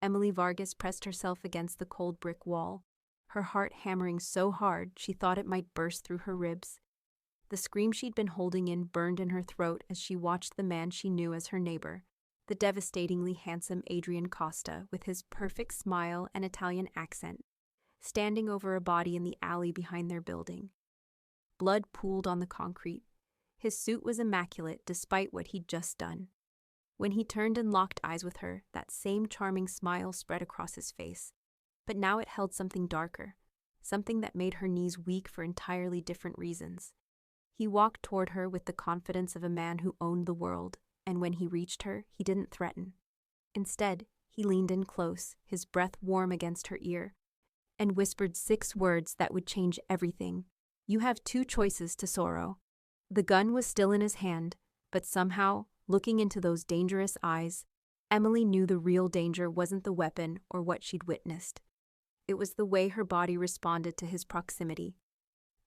Emily Vargas pressed herself against the cold brick wall, her heart hammering so hard she thought it might burst through her ribs. The scream she'd been holding in burned in her throat as she watched the man she knew as her neighbor, the devastatingly handsome Adrian Costa, with his perfect smile and Italian accent, standing over a body in the alley behind their building. Blood pooled on the concrete. His suit was immaculate despite what he'd just done. When he turned and locked eyes with her, that same charming smile spread across his face. But now it held something darker, something that made her knees weak for entirely different reasons. He walked toward her with the confidence of a man who owned the world, and when he reached her, he didn't threaten. Instead, he leaned in close, his breath warm against her ear, and whispered 6 words that would change everything. "You have 2 choices, Tesoro." The gun was still in his hand, but somehow, looking into those dangerous eyes, Emily knew the real danger wasn't the weapon or what she'd witnessed. It was the way her body responded to his proximity,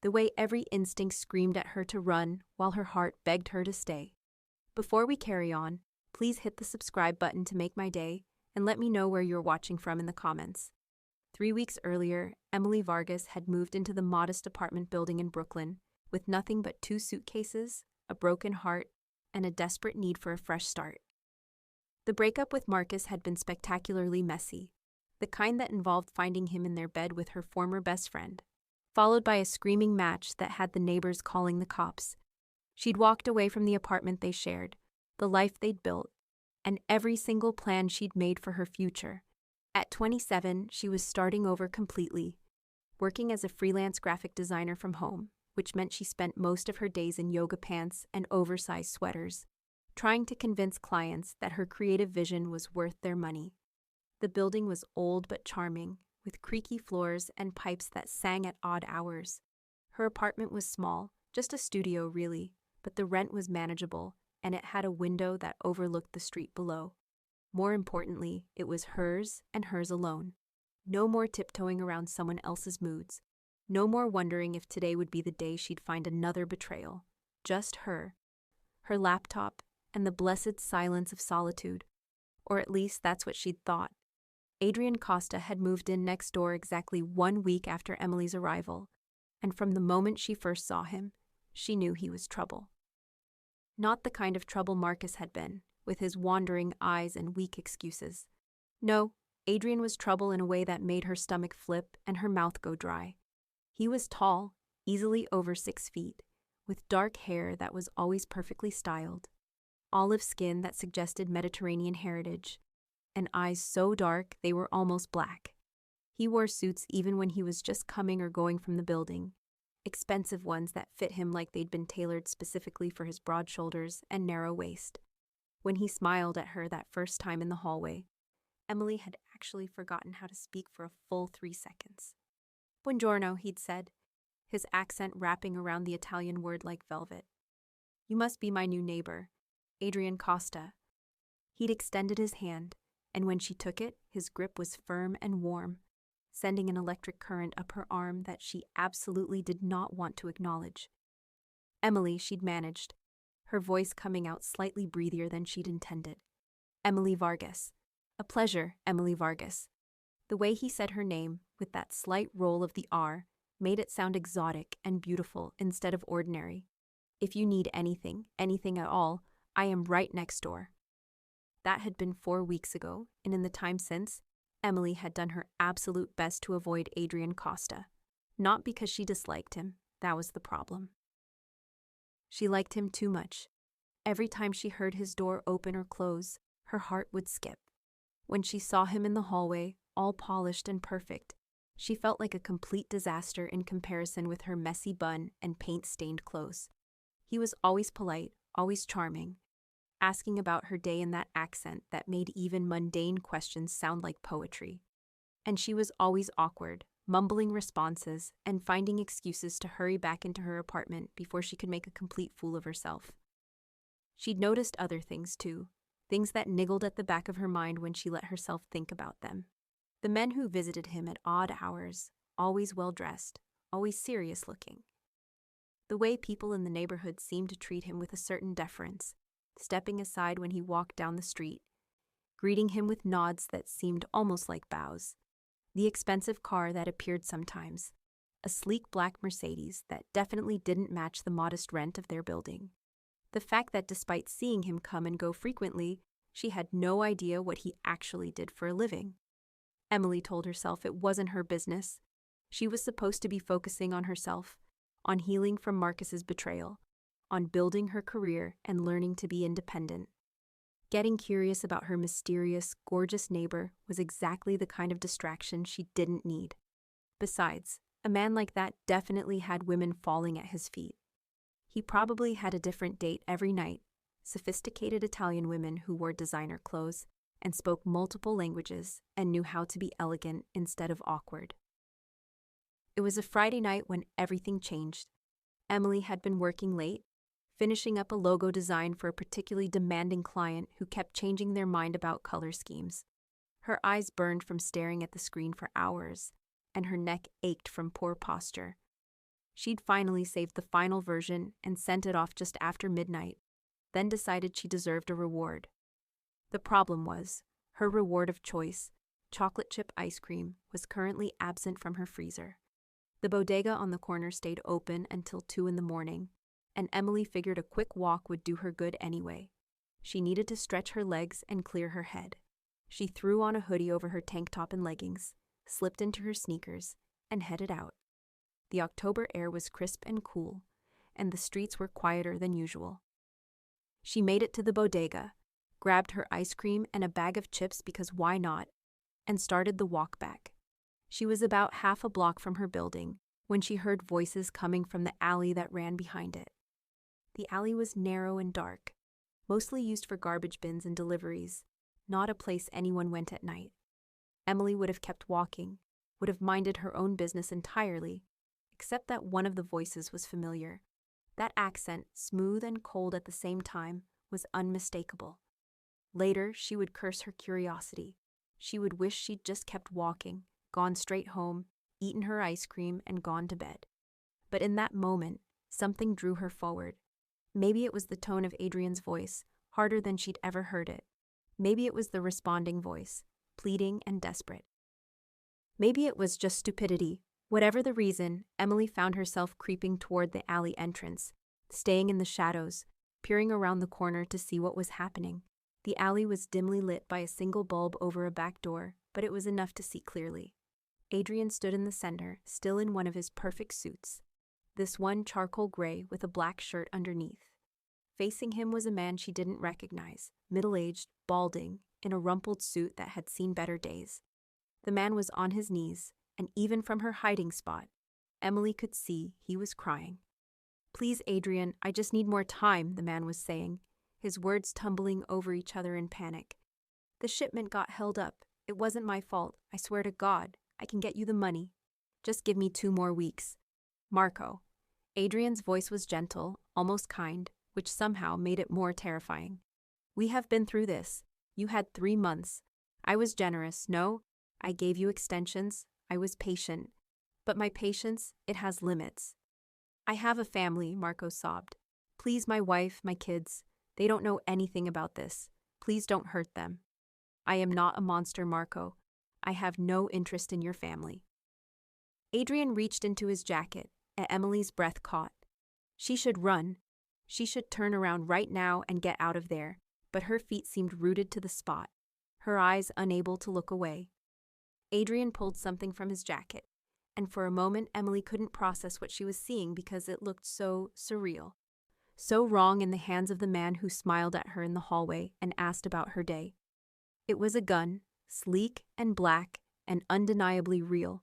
the way every instinct screamed at her to run while her heart begged her to stay. Before we carry on, please hit the subscribe button to make my day and let me know where you're watching from in the comments. 3 weeks earlier, Emily Vargas had moved into the modest apartment building in Brooklyn with nothing but 2 suitcases, a broken heart, and a desperate need for a fresh start. The breakup with Marcus had been spectacularly messy, the kind that involved finding him in their bed with her former best friend, followed by a screaming match that had the neighbors calling the cops. She'd walked away from the apartment they shared, the life they'd built, and every single plan she'd made for her future. At 27, she was starting over completely, working as a freelance graphic designer from home, which meant she spent most of her days in yoga pants and oversized sweaters, trying to convince clients that her creative vision was worth their money. The building was old but charming, with creaky floors and pipes that sang at odd hours. Her apartment was small, just a studio really, but the rent was manageable, and it had a window that overlooked the street below. More importantly, it was hers and hers alone. No more tiptoeing around someone else's moods. No more wondering if today would be the day she'd find another betrayal. Just her laptop, and the blessed silence of solitude. Or at least that's what she'd thought. Adrian Costa had moved in next door exactly 1 week after Emily's arrival, and from the moment she first saw him, she knew he was trouble. Not the kind of trouble Marcus had been, with his wandering eyes and weak excuses. No, Adrian was trouble in a way that made her stomach flip and her mouth go dry. He was tall, easily over 6 feet, with dark hair that was always perfectly styled, olive skin that suggested Mediterranean heritage, and eyes so dark they were almost black. He wore suits even when he was just coming or going from the building, expensive ones that fit him like they'd been tailored specifically for his broad shoulders and narrow waist. When he smiled at her that first time in the hallway, Emily had actually forgotten how to speak for a full 3 seconds. "Buongiorno," he'd said, his accent wrapping around the Italian word like velvet. "You must be my new neighbor, Adrian Costa." He'd extended his hand, and when she took it, his grip was firm and warm, sending an electric current up her arm that she absolutely did not want to acknowledge. Emily, she'd managed, her voice coming out slightly breathier than she'd intended. "Emily Vargas." "A pleasure, Emily Vargas." The way he said her name, with that slight roll of the R, made it sound exotic and beautiful instead of ordinary. "If you need anything at all, I am right next door." That had been 4 weeks ago, and in the time since, Emily had done her absolute best to avoid Adrian Costa. Not because she disliked him, that was the problem. She liked him too much. Every time she heard his door open or close, her heart would skip. When she saw him in the hallway, all polished and perfect, she felt like a complete disaster in comparison with her messy bun and paint-stained clothes. He was always polite, always charming, asking about her day in that accent that made even mundane questions sound like poetry. And she was always awkward, mumbling responses and finding excuses to hurry back into her apartment before she could make a complete fool of herself. She'd noticed other things too, things that niggled at the back of her mind when she let herself think about them. The men who visited him at odd hours, always well-dressed, always serious-looking. The way people in the neighborhood seemed to treat him with a certain deference, stepping aside when he walked down the street, greeting him with nods that seemed almost like bows. The expensive car that appeared sometimes, a sleek black Mercedes that definitely didn't match the modest rent of their building. The fact that despite seeing him come and go frequently, she had no idea what he actually did for a living. Emily told herself it wasn't her business. She was supposed to be focusing on herself, on healing from Marcus's betrayal, on building her career and learning to be independent. Getting curious about her mysterious, gorgeous neighbor was exactly the kind of distraction she didn't need. Besides, a man like that definitely had women falling at his feet. He probably had a different date every night, sophisticated Italian women who wore designer clothes and spoke multiple languages and knew how to be elegant instead of awkward. It was a Friday night when everything changed. Emily had been working late, finishing up a logo design for a particularly demanding client who kept changing their mind about color schemes. Her eyes burned from staring at the screen for hours, and her neck ached from poor posture. She'd finally saved the final version and sent it off just after midnight, then decided she deserved a reward. The problem was, her reward of choice, chocolate chip ice cream, was currently absent from her freezer. The bodega on the corner stayed open until 2 in the morning, and Emily figured a quick walk would do her good anyway. She needed to stretch her legs and clear her head. She threw on a hoodie over her tank top and leggings, slipped into her sneakers, and headed out. The October air was crisp and cool, and the streets were quieter than usual. She made it to the bodega, grabbed her ice cream and a bag of chips because why not, and started the walk back. She was about half a block from her building when she heard voices coming from the alley that ran behind it. The alley was narrow and dark, mostly used for garbage bins and deliveries, not a place anyone went at night. Emily would have kept walking, would have minded her own business entirely, except that one of the voices was familiar. That accent, smooth and cold at the same time, was unmistakable. Later, she would curse her curiosity. She would wish she'd just kept walking, gone straight home, eaten her ice cream, and gone to bed. But in that moment, something drew her forward. Maybe it was the tone of Adrian's voice, harder than she'd ever heard it. Maybe it was the responding voice, pleading and desperate. Maybe it was just stupidity. Whatever the reason, Emily found herself creeping toward the alley entrance, staying in the shadows, peering around the corner to see what was happening. The alley was dimly lit by a single bulb over a back door, but it was enough to see clearly. Adrian stood in the center, still in one of his perfect suits, this one charcoal gray with a black shirt underneath. Facing him was a man she didn't recognize, middle-aged, balding, in a rumpled suit that had seen better days. The man was on his knees, and even from her hiding spot, Emily could see he was crying. "Please, Adrian, I just need more time," the man was saying, his words tumbling over each other in panic. "The shipment got held up. It wasn't my fault. I swear to God, I can get you the money. Just give me 2 more weeks. Marco." Adrian's voice was gentle, almost kind, which somehow made it more terrifying. "We have been through this. You had 3 months. I was generous, no? I gave you extensions. I was patient. But my patience, it has limits. I have a family," Marco sobbed. "Please, my wife, my kids. They don't know anything about this. Please don't hurt them. I am not a monster, Marco. I have no interest in your family." Adrian reached into his jacket, and Emily's breath caught. She should run. She should turn around right now and get out of there, but her feet seemed rooted to the spot, her eyes unable to look away. Adrian pulled something from his jacket, and for a moment Emily couldn't process what she was seeing because it looked so surreal, so wrong in the hands of the man who smiled at her in the hallway and asked about her day. It was a gun, sleek and black and undeniably real.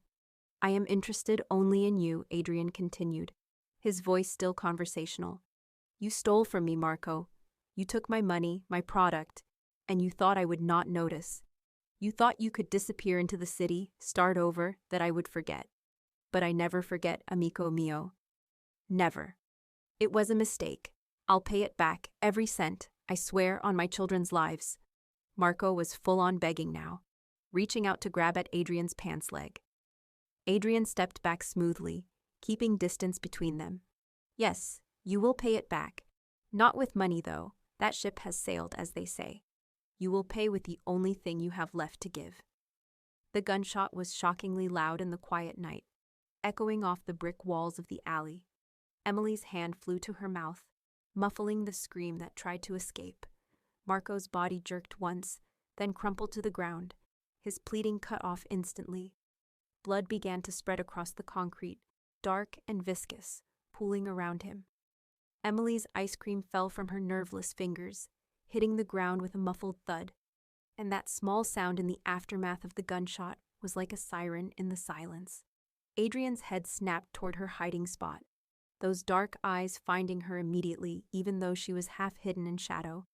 "I am interested only in you," Adrian continued, his voice still conversational. "You stole from me, Marco. You took my money, my product, and you thought I would not notice. You thought you could disappear into the city, start over, that I would forget. But I never forget, amico mio. Never. It was a mistake. I'll pay it back, every cent, I swear on my children's lives." Marco was full-on begging now, reaching out to grab at Adrian's pants leg. Adrian stepped back smoothly, keeping distance between them. "Yes, you will pay it back. Not with money, though. That ship has sailed, as they say. You will pay with the only thing you have left to give." The gunshot was shockingly loud in the quiet night, echoing off the brick walls of the alley. Emily's hand flew to her mouth, muffling the scream that tried to escape. Marco's body jerked once, then crumpled to the ground, his pleading cut off instantly. Blood began to spread across the concrete, dark and viscous, pooling around him. Emily's ice cream fell from her nerveless fingers, hitting the ground with a muffled thud, and that small sound in the aftermath of the gunshot was like a siren in the silence. Adrian's head snapped toward her hiding spot, those dark eyes finding her immediately even though she was half hidden in shadow.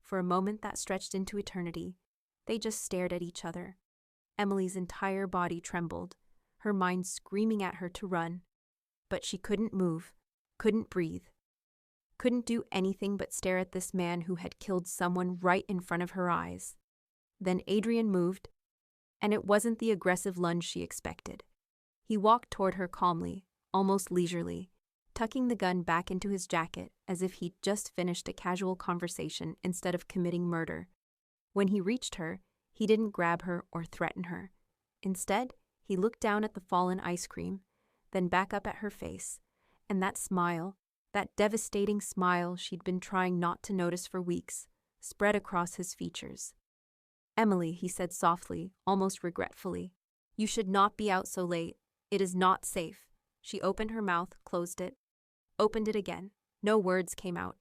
For a moment that stretched into eternity, they just stared at each other. Emily's entire body trembled, her mind screaming at her to run. But she couldn't move, couldn't breathe, couldn't do anything but stare at this man who had killed someone right in front of her eyes. Then Adrian moved, and it wasn't the aggressive lunge she expected. He walked toward her calmly, almost leisurely, tucking the gun back into his jacket as if he'd just finished a casual conversation instead of committing murder. When he reached her, he didn't grab her or threaten her. Instead, he looked down at the fallen ice cream, then back up at her face, and that smile, that devastating smile she'd been trying not to notice for weeks, spread across his features. "Emily," he said softly, almost regretfully, "you should not be out so late. It is not safe." She opened her mouth, closed it, opened it again. No words came out.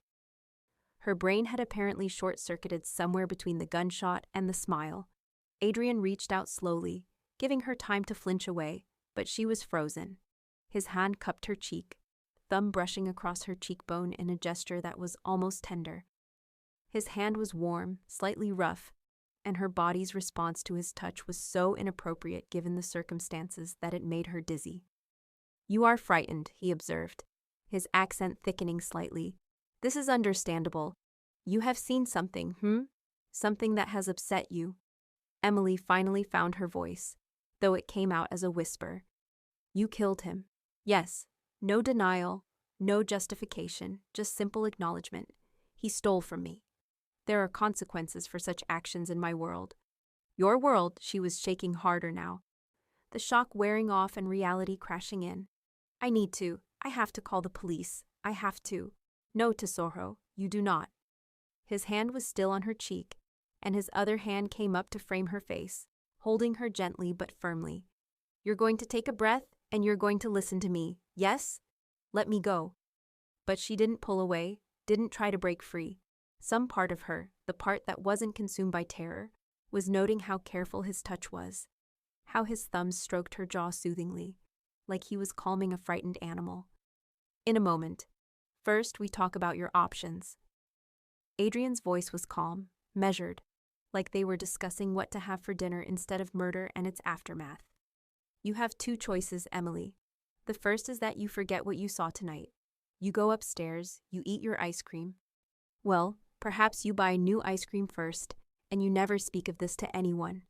Her brain had apparently short-circuited somewhere between the gunshot and the smile. Adrian reached out slowly, giving her time to flinch away, but she was frozen. His hand cupped her cheek, thumb brushing across her cheekbone in a gesture that was almost tender. His hand was warm, slightly rough, and her body's response to his touch was so inappropriate given the circumstances that it made her dizzy. "You are frightened," he observed, his accent thickening slightly. "This is understandable. You have seen something, Something that has upset you." Emily finally found her voice, though it came out as a whisper. "You killed him." "Yes." No denial, no justification, just simple acknowledgement. "He stole from me. There are consequences for such actions in my world." "Your world?" She was shaking harder now, the shock wearing off and reality crashing in. I have to call the police. I have to." "No, Tesoro, you do not." His hand was still on her cheek, and his other hand came up to frame her face, holding her gently but firmly. "You're going to take a breath, and you're going to listen to me, yes? Let me go." But she didn't pull away, didn't try to break free. Some part of her, the part that wasn't consumed by terror, was noting how careful his touch was, how his thumbs stroked her jaw soothingly, like he was calming a frightened animal. "In a moment. First, we talk about your options." Adrian's voice was calm, measured, like they were discussing what to have for dinner instead of murder and its aftermath. "You have two choices, Emily. The first is that you forget what you saw tonight. You go upstairs, you eat your ice cream. Well, perhaps you buy new ice cream first, and you never speak of this to anyone.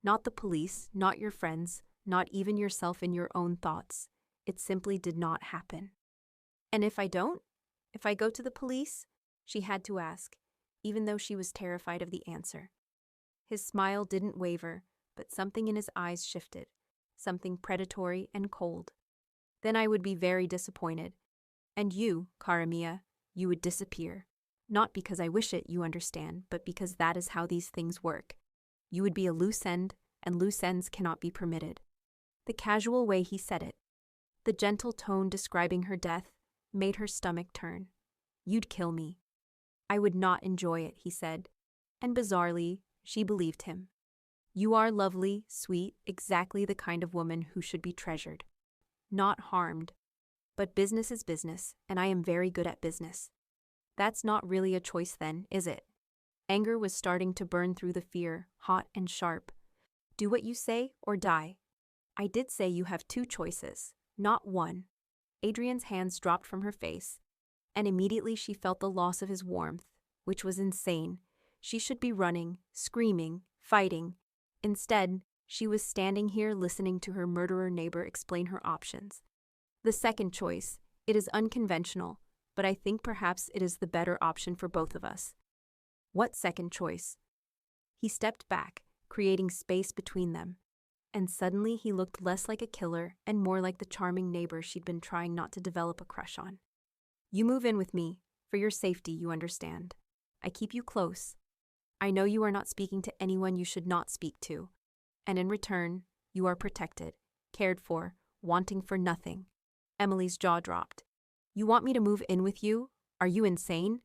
Not the police, not your friends, not even yourself in your own thoughts. It simply did not happen." "And if I don't? If I go to the police?" she had to ask, even though she was terrified of the answer. His smile didn't waver, but something in his eyes shifted, something predatory and cold. "Then I would be very disappointed. And you, cara mia, you would disappear. Not because I wish it, you understand, but because that is how these things work. You would be a loose end, and loose ends cannot be permitted." The casual way he said it, the gentle tone describing her death, made her stomach turn. "You'd kill me." "I would not enjoy it," he said, and bizarrely, she believed him. "You are lovely, sweet, exactly the kind of woman who should be treasured, not harmed. But business is business, and I am very good at business." "That's not really a choice then, is it?" Anger was starting to burn through the fear, hot and sharp. "Do what you say or die." "I did say you have two choices, not one." Adrian's hands dropped from her face, and immediately she felt the loss of his warmth, which was insane. She should be running, screaming, fighting. Instead, she was standing here listening to her murderer neighbor explain her options. "The second choice, it is unconventional, but I think perhaps it is the better option for both of us." "What second choice?" He stepped back, creating space between them. And suddenly he looked less like a killer and more like the charming neighbor she'd been trying not to develop a crush on. You move in with me. For your safety, you understand. I keep you close. I know you are not speaking to anyone you should not speak to. And in return, you are protected, cared for, wanting for nothing. Emily's jaw dropped. You want me to move in with you? Are you insane?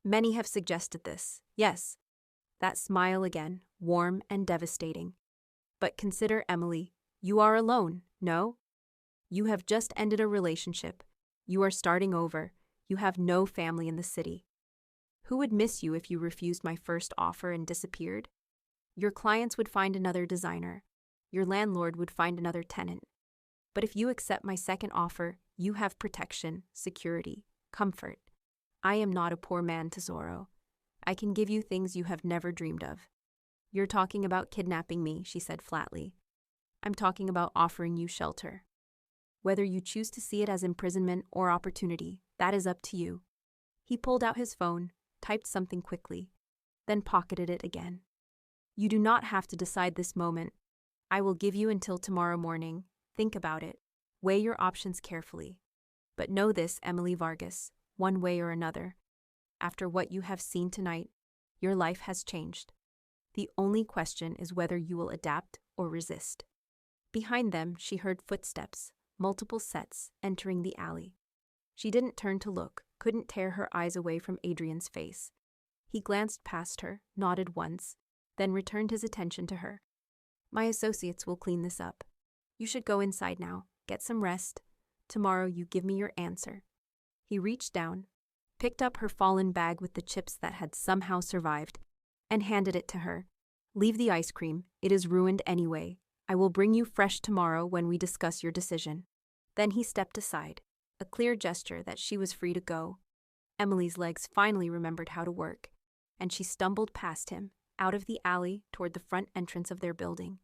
Many have suggested this, yes. That smile again, warm and devastating. But consider, Emily, you are alone, no? You have just ended a relationship. You are starting over. You have no family in the city. Who would miss you if you refused my first offer and disappeared? Your clients would find another designer. Your landlord would find another tenant. But if you accept my second offer, you have protection, security, comfort. I am not a poor man, Tesoro. I can give you things you have never dreamed of. You're talking about kidnapping me, she said flatly. I'm talking about offering you shelter. Whether you choose to see it as imprisonment or opportunity, that is up to you. He pulled out his phone, typed something quickly, then pocketed it again. You do not have to decide this moment. I will give you until tomorrow morning. Think about it. Weigh your options carefully. But know this, Emily Vargas, one way or another. After what you have seen tonight, your life has changed. The only question is whether you will adapt or resist. Behind them, she heard footsteps, multiple sets, entering the alley. She didn't turn to look, couldn't tear her eyes away from Adrian's face. He glanced past her, nodded once, then returned his attention to her. My associates will clean this up. You should go inside now, get some rest. Tomorrow you give me your answer. He reached down, picked up her fallen bag with the chips that had somehow survived, and handed it to her. Leave the ice cream, it is ruined anyway. I will bring you fresh tomorrow when we discuss your decision. Then he stepped aside, a clear gesture that she was free to go. Emily's legs finally remembered how to work, and she stumbled past him, out of the alley toward the front entrance of their building.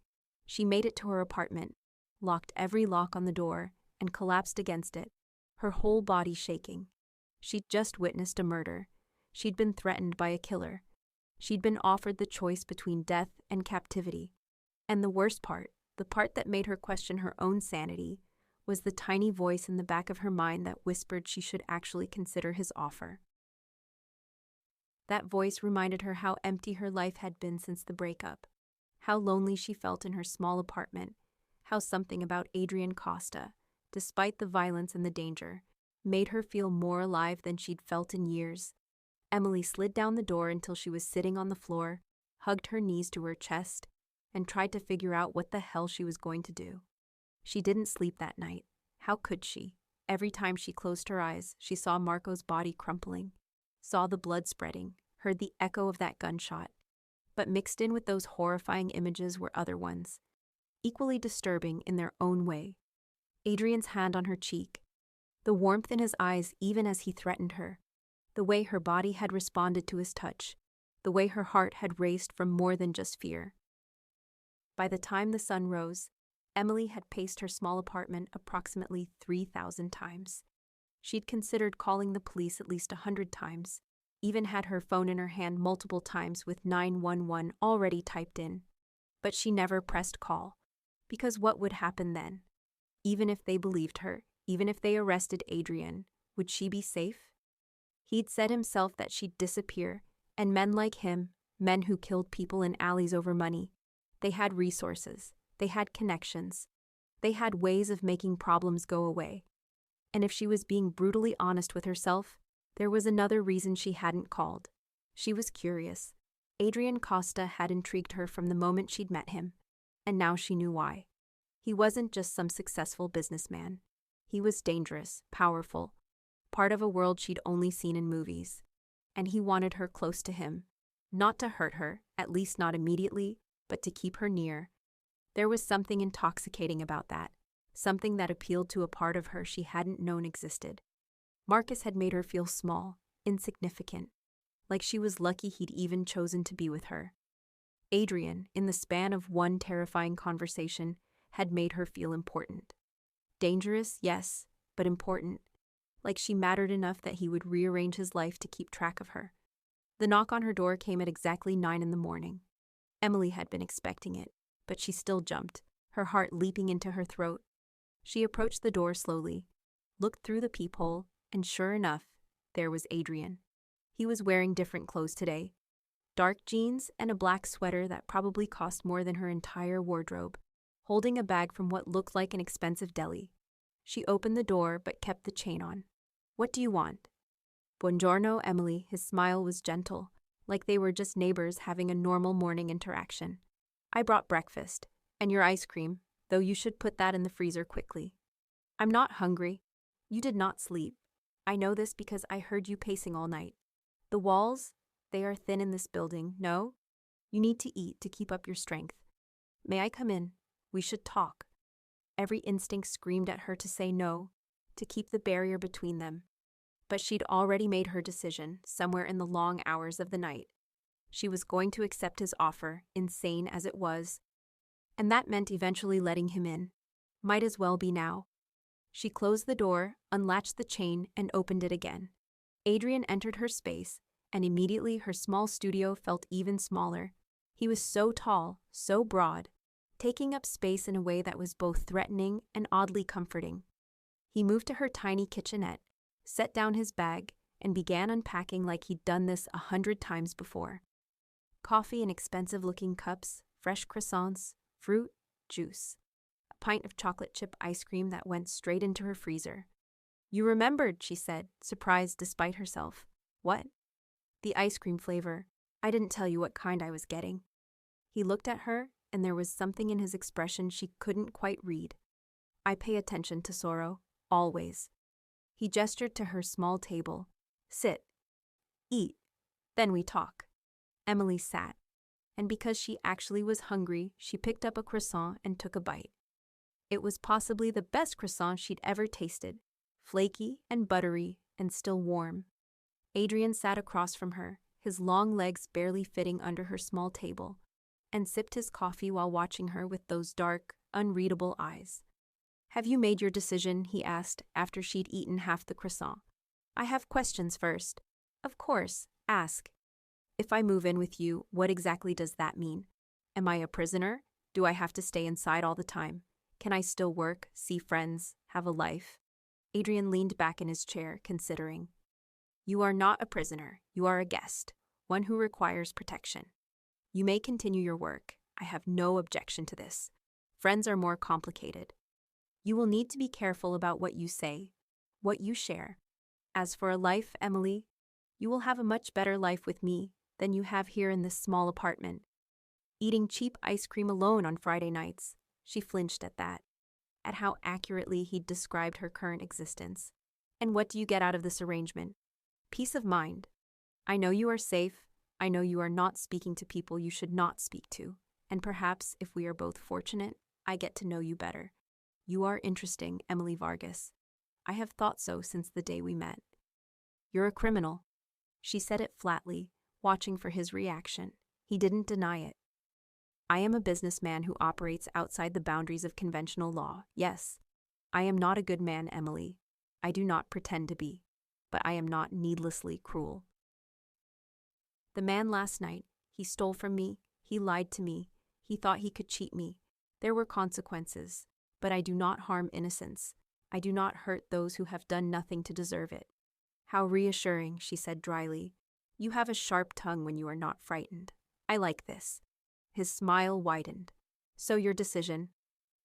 She made it to her apartment, locked every lock on the door, and collapsed against it, her whole body shaking. She'd just witnessed a murder. She'd been threatened by a killer. She'd been offered the choice between death and captivity. And the worst part, the part that made her question her own sanity, was the tiny voice in the back of her mind that whispered she should actually consider his offer. That voice reminded her how empty her life had been since the breakup, how lonely she felt in her small apartment, how something about Adrian Costa, despite the violence and the danger, made her feel more alive than she'd felt in years. Emily slid down the door until she was sitting on the floor, hugged her knees to her chest, and tried to figure out what the hell she was going to do. She didn't sleep that night. How could she? Every time she closed her eyes, she saw Marco's body crumpling, saw the blood spreading, heard the echo of that gunshot. But mixed in with those horrifying images were other ones, equally disturbing in their own way. Adrian's hand on her cheek, the warmth in his eyes even as he threatened her, the way her body had responded to his touch, the way her heart had raced from more than just fear. By the time the sun rose, Emily had paced her small apartment approximately 3,000 times. She'd considered calling the police at least 100 times, even had her phone in her hand multiple times with 911 already typed in. But she never pressed call, because what would happen then? Even if they believed her, even if they arrested Adrian, would she be safe? He'd said himself that she'd disappear, and men like him, men who killed people in alleys over money, they had resources, they had connections, they had ways of making problems go away. And if she was being brutally honest with herself, there was another reason she hadn't called. She was curious. Adrian Costa had intrigued her from the moment she'd met him, and now she knew why. He wasn't just some successful businessman. He was dangerous, powerful, part of a world she'd only seen in movies. And he wanted her close to him, not to hurt her, at least not immediately, but to keep her near. There was something intoxicating about that, something that appealed to a part of her she hadn't known existed. Marcus had made her feel small, insignificant, like she was lucky he'd even chosen to be with her. Adrian, in the span of one terrifying conversation, had made her feel important. Dangerous, yes, but important, like she mattered enough that he would rearrange his life to keep track of her. The knock on her door came at exactly 9 in the morning. Emily had been expecting it, but she still jumped, her heart leaping into her throat. She approached the door slowly, looked through the peephole, and sure enough, there was Adrian. He was wearing different clothes today. Dark jeans and a black sweater that probably cost more than her entire wardrobe, holding a bag from what looked like an expensive deli. She opened the door but kept the chain on. "What do you want?" "Buongiorno, Emily." His smile was gentle, like they were just neighbors having a normal morning interaction. "I brought breakfast, and your ice cream, though you should put that in the freezer quickly." "I'm not hungry." "You did not sleep. I know this because I heard you pacing all night. The walls, they are thin in this building, no? You need to eat to keep up your strength. May I come in? We should talk." Every instinct screamed at her to say no, to keep the barrier between them. But she'd already made her decision somewhere in the long hours of the night. She was going to accept his offer, insane as it was, and that meant eventually letting him in. Might as well be now. She closed the door, unlatched the chain, and opened it again. Adrian entered her space, and immediately her small studio felt even smaller. He was so tall, so broad, taking up space in a way that was both threatening and oddly comforting. He moved to her tiny kitchenette, set down his bag, and began unpacking like he'd done this 100 times before. Coffee in expensive-looking cups, fresh croissants, fruit, juice. A pint of chocolate chip ice cream that went straight into her freezer. "You remembered," she said, surprised despite herself. "What?" "The ice cream flavor. I didn't tell you what kind I was getting." He looked at her, and there was something in his expression she couldn't quite read. "I pay attention to sorrow, always." He gestured to her small table. "Sit. Eat. Then we talk." Emily sat, and because she actually was hungry, she picked up a croissant and took a bite. It was possibly the best croissant she'd ever tasted, flaky and buttery and still warm. Adrian sat across from her, his long legs barely fitting under her small table, and sipped his coffee while watching her with those dark, unreadable eyes. "Have you made your decision?" he asked after she'd eaten half the croissant. "I have questions first." "Of course, ask." "If I move in with you, what exactly does that mean? Am I a prisoner? Do I have to stay inside all the time? Can I still work, see friends, have a life?" Adrian leaned back in his chair, considering. "You are not a prisoner. You are a guest, one who requires protection. You may continue your work. I have no objection to this. Friends are more complicated. You will need to be careful about what you say, what you share. As for a life, Emily, you will have a much better life with me than you have here in this small apartment. Eating cheap ice cream alone on Friday nights." She flinched at that, at how accurately he'd described her current existence. "And what do you get out of this arrangement?" "Peace of mind. I know you are safe. I know you are not speaking to people you should not speak to. And perhaps, if we are both fortunate, I get to know you better. You are interesting, Emily Vargas. I have thought so since the day we met." "You're a criminal." She said it flatly, watching for his reaction. He didn't deny it. "I am a businessman who operates outside the boundaries of conventional law, yes. I am not a good man, Emily. I do not pretend to be. But I am not needlessly cruel. The man last night, he stole from me, he lied to me, he thought he could cheat me. There were consequences, but I do not harm innocents. I do not hurt those who have done nothing to deserve it." "How reassuring," she said dryly. "You have a sharp tongue when you are not frightened. I like this." His smile widened. "So your decision?"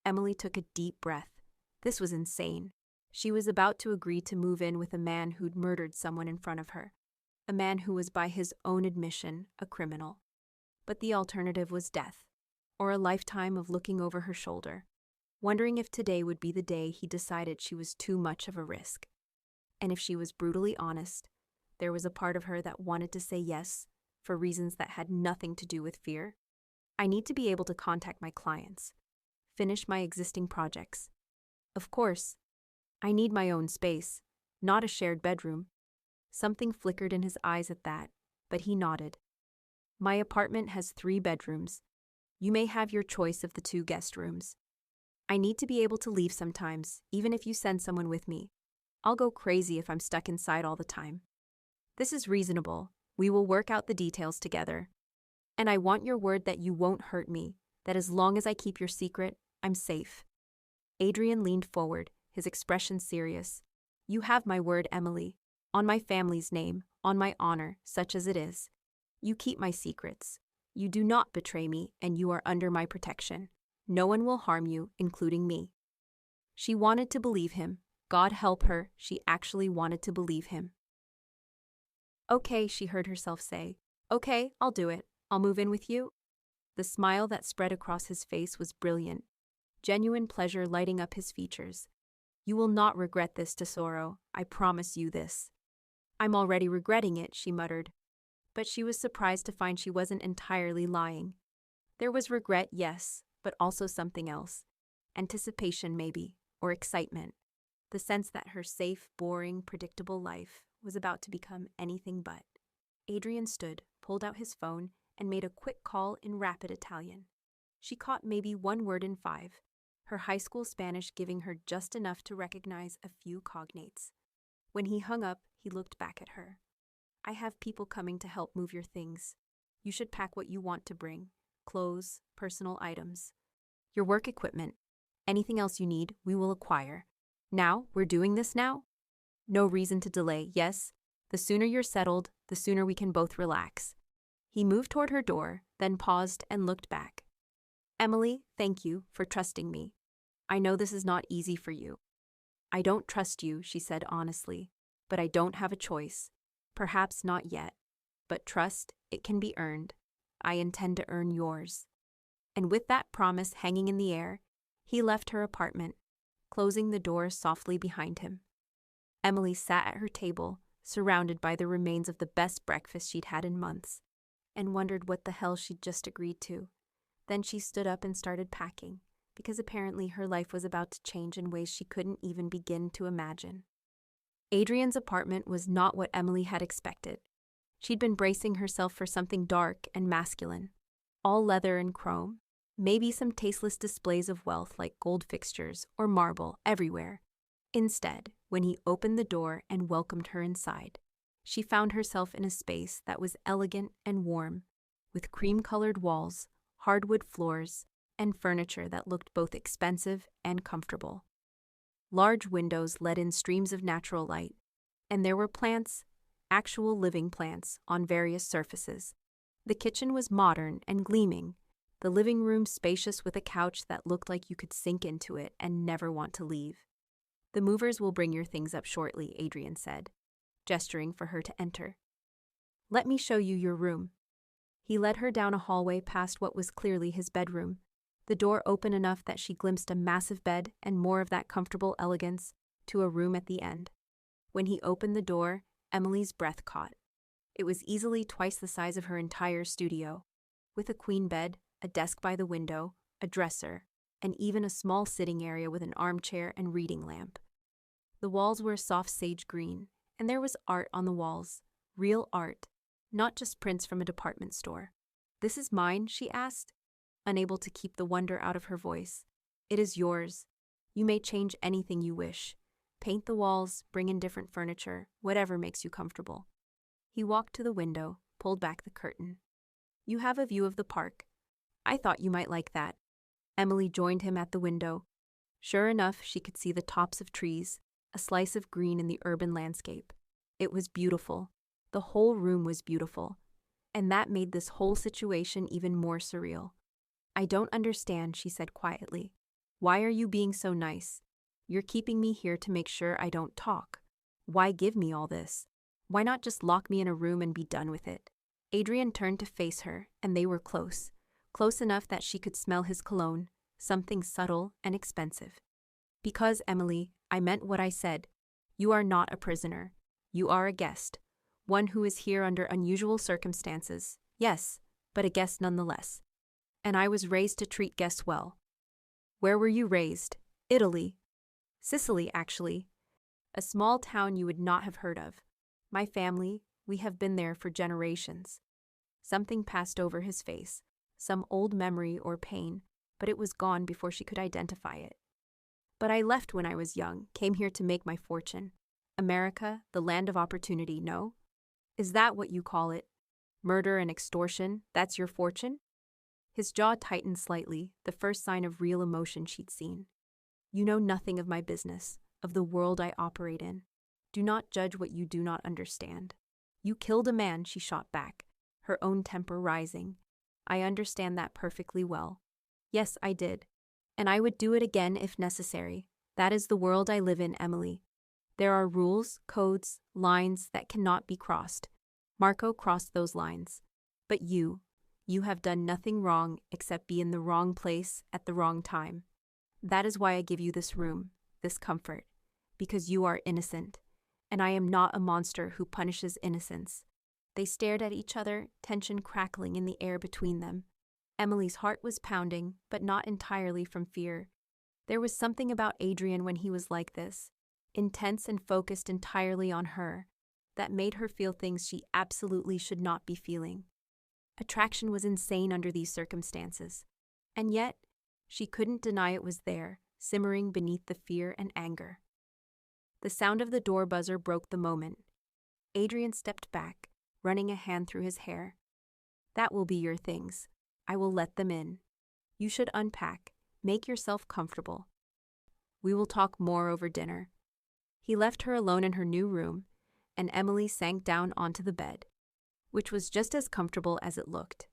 Emily took a deep breath. This was insane. She was about to agree to move in with a man who'd murdered someone in front of her. A man who was by his own admission a criminal. But the alternative was death, or a lifetime of looking over her shoulder, wondering if today would be the day he decided she was too much of a risk. And if she was brutally honest, there was a part of her that wanted to say yes, for reasons that had nothing to do with fear. "I need to be able to contact my clients, finish my existing projects. Of course, I need my own space, not a shared bedroom." Something flickered in his eyes at that, but he nodded. "My apartment has 3 bedrooms. You may have your choice of the 2 guest rooms. I need to be able to leave sometimes, even if you send someone with me. I'll go crazy if I'm stuck inside all the time. This is reasonable. We will work out the details together." And I want your word that you won't hurt me, that as long as I keep your secret, I'm safe." Adrian leaned forward, his expression serious. "You have my word, Emily. On my family's name, on my honor, such as it is. You keep my secrets. You do not betray me, and you are under my protection. No one will harm you, including me." She wanted to believe him. God help her, she actually wanted to believe him. "Okay," she heard herself say. "Okay, I'll do it. I'll move in with you." The smile that spread across his face was brilliant, genuine pleasure lighting up his features. "You will not regret this, Tesoro. I promise you this." "I'm already regretting it," she muttered. But she was surprised to find she wasn't entirely lying. There was regret, yes, but also something else. Anticipation, maybe, or excitement. The sense that her safe, boring, predictable life was about to become anything but. Adrian stood, pulled out his phone, and made a quick call in rapid Italian. She caught maybe one word in 5, her high school Spanish giving her just enough to recognize a few cognates. When he hung up, he looked back at her. "I have people coming to help move your things. You should pack what you want to bring. Clothes, personal items. Your work equipment. Anything else you need, we will acquire. Now, we're doing this now? No reason to delay, yes? The sooner you're settled, the sooner we can both relax." He moved toward her door, then paused and looked back. "Emily, thank you for trusting me. I know this is not easy for you." "I don't trust you," she said honestly, "but I don't have a choice. Perhaps not yet. But trust, it can be earned. I intend to earn yours." And with that promise hanging in the air, he left her apartment, closing the door softly behind him. Emily sat at her table, surrounded by the remains of the best breakfast she'd had in months, and wondered what the hell she'd just agreed to. Then she stood up and started packing, because apparently her life was about to change in ways she couldn't even begin to imagine. Adrian's apartment was not what Emily had expected. She'd been bracing herself for something dark and masculine, all leather and chrome, maybe some tasteless displays of wealth like gold fixtures or marble everywhere. Instead, when he opened the door and welcomed her inside, she found herself in a space that was elegant and warm, with cream-colored walls, hardwood floors, and furniture that looked both expensive and comfortable. Large windows let in streams of natural light, and there were plants, actual living plants, on various surfaces. The kitchen was modern and gleaming, the living room spacious with a couch that looked like you could sink into it and never want to leave. "The movers will bring your things up shortly," Adrian said, gesturing for her to enter. "Let me show you your room." He led her down a hallway past what was clearly his bedroom, the door open enough that she glimpsed a massive bed and more of that comfortable elegance, to a room at the end. When he opened the door, Emily's breath caught. It was easily twice the size of her entire studio, with a queen bed, a desk by the window, a dresser, and even a small sitting area with an armchair and reading lamp. The walls were a soft sage green, and there was art on the walls, real art, not just prints from a department store. "This is mine?" she asked, unable to keep the wonder out of her voice. "It is yours. You may change anything you wish. Paint the walls, bring in different furniture, whatever makes you comfortable." He walked to the window, pulled back the curtain. "You have a view of the park. I thought you might like that." Emily joined him at the window. Sure enough, she could see the tops of trees, a slice of green in the urban landscape. It was beautiful. The whole room was beautiful. And that made this whole situation even more surreal. "I don't understand," she said quietly. "Why are you being so nice? You're keeping me here to make sure I don't talk. Why give me all this? Why not just lock me in a room and be done with it?" Adrian turned to face her, and they were close. Close enough that she could smell his cologne, something subtle and expensive. "Because, Emily, I meant what I said. You are not a prisoner. You are a guest. One who is here under unusual circumstances. Yes, but a guest nonetheless. And I was raised to treat guests well." "Where were you raised?" "Italy. Sicily, actually. A small town you would not have heard of. My family, we have been there for generations." Something passed over his face, some old memory or pain, but it was gone before she could identify it. "But I left when I was young, came here to make my fortune. America, the land of opportunity, no? Is that what you call it?" Murder and extortion, that's your fortune? His jaw tightened slightly, the first sign of real emotion she'd seen. You know nothing of my business, of the world I operate in. Do not judge what you do not understand. You killed a man, she shot back, her own temper rising. I understand that perfectly well. Yes, I did. And I would do it again if necessary. That is the world I live in, Emily. There are rules, codes, lines that cannot be crossed. Marco crossed those lines. But you have done nothing wrong except be in the wrong place at the wrong time. That is why I give you this room, this comfort, because you are innocent, and I am not a monster who punishes innocence. They stared at each other, tension crackling in the air between them. Emily's heart was pounding, but not entirely from fear. There was something about Adrian when he was like this, intense and focused entirely on her, that made her feel things she absolutely should not be feeling. Attraction was insane under these circumstances, and yet she couldn't deny it was there, simmering beneath the fear and anger. The sound of the door buzzer broke the moment. Adrian stepped back, running a hand through his hair. That will be your things. I will let them in. You should unpack, make yourself comfortable. We will talk more over dinner. He left her alone in her new room, and Emily sank down onto the bed, which was just as comfortable as it looked.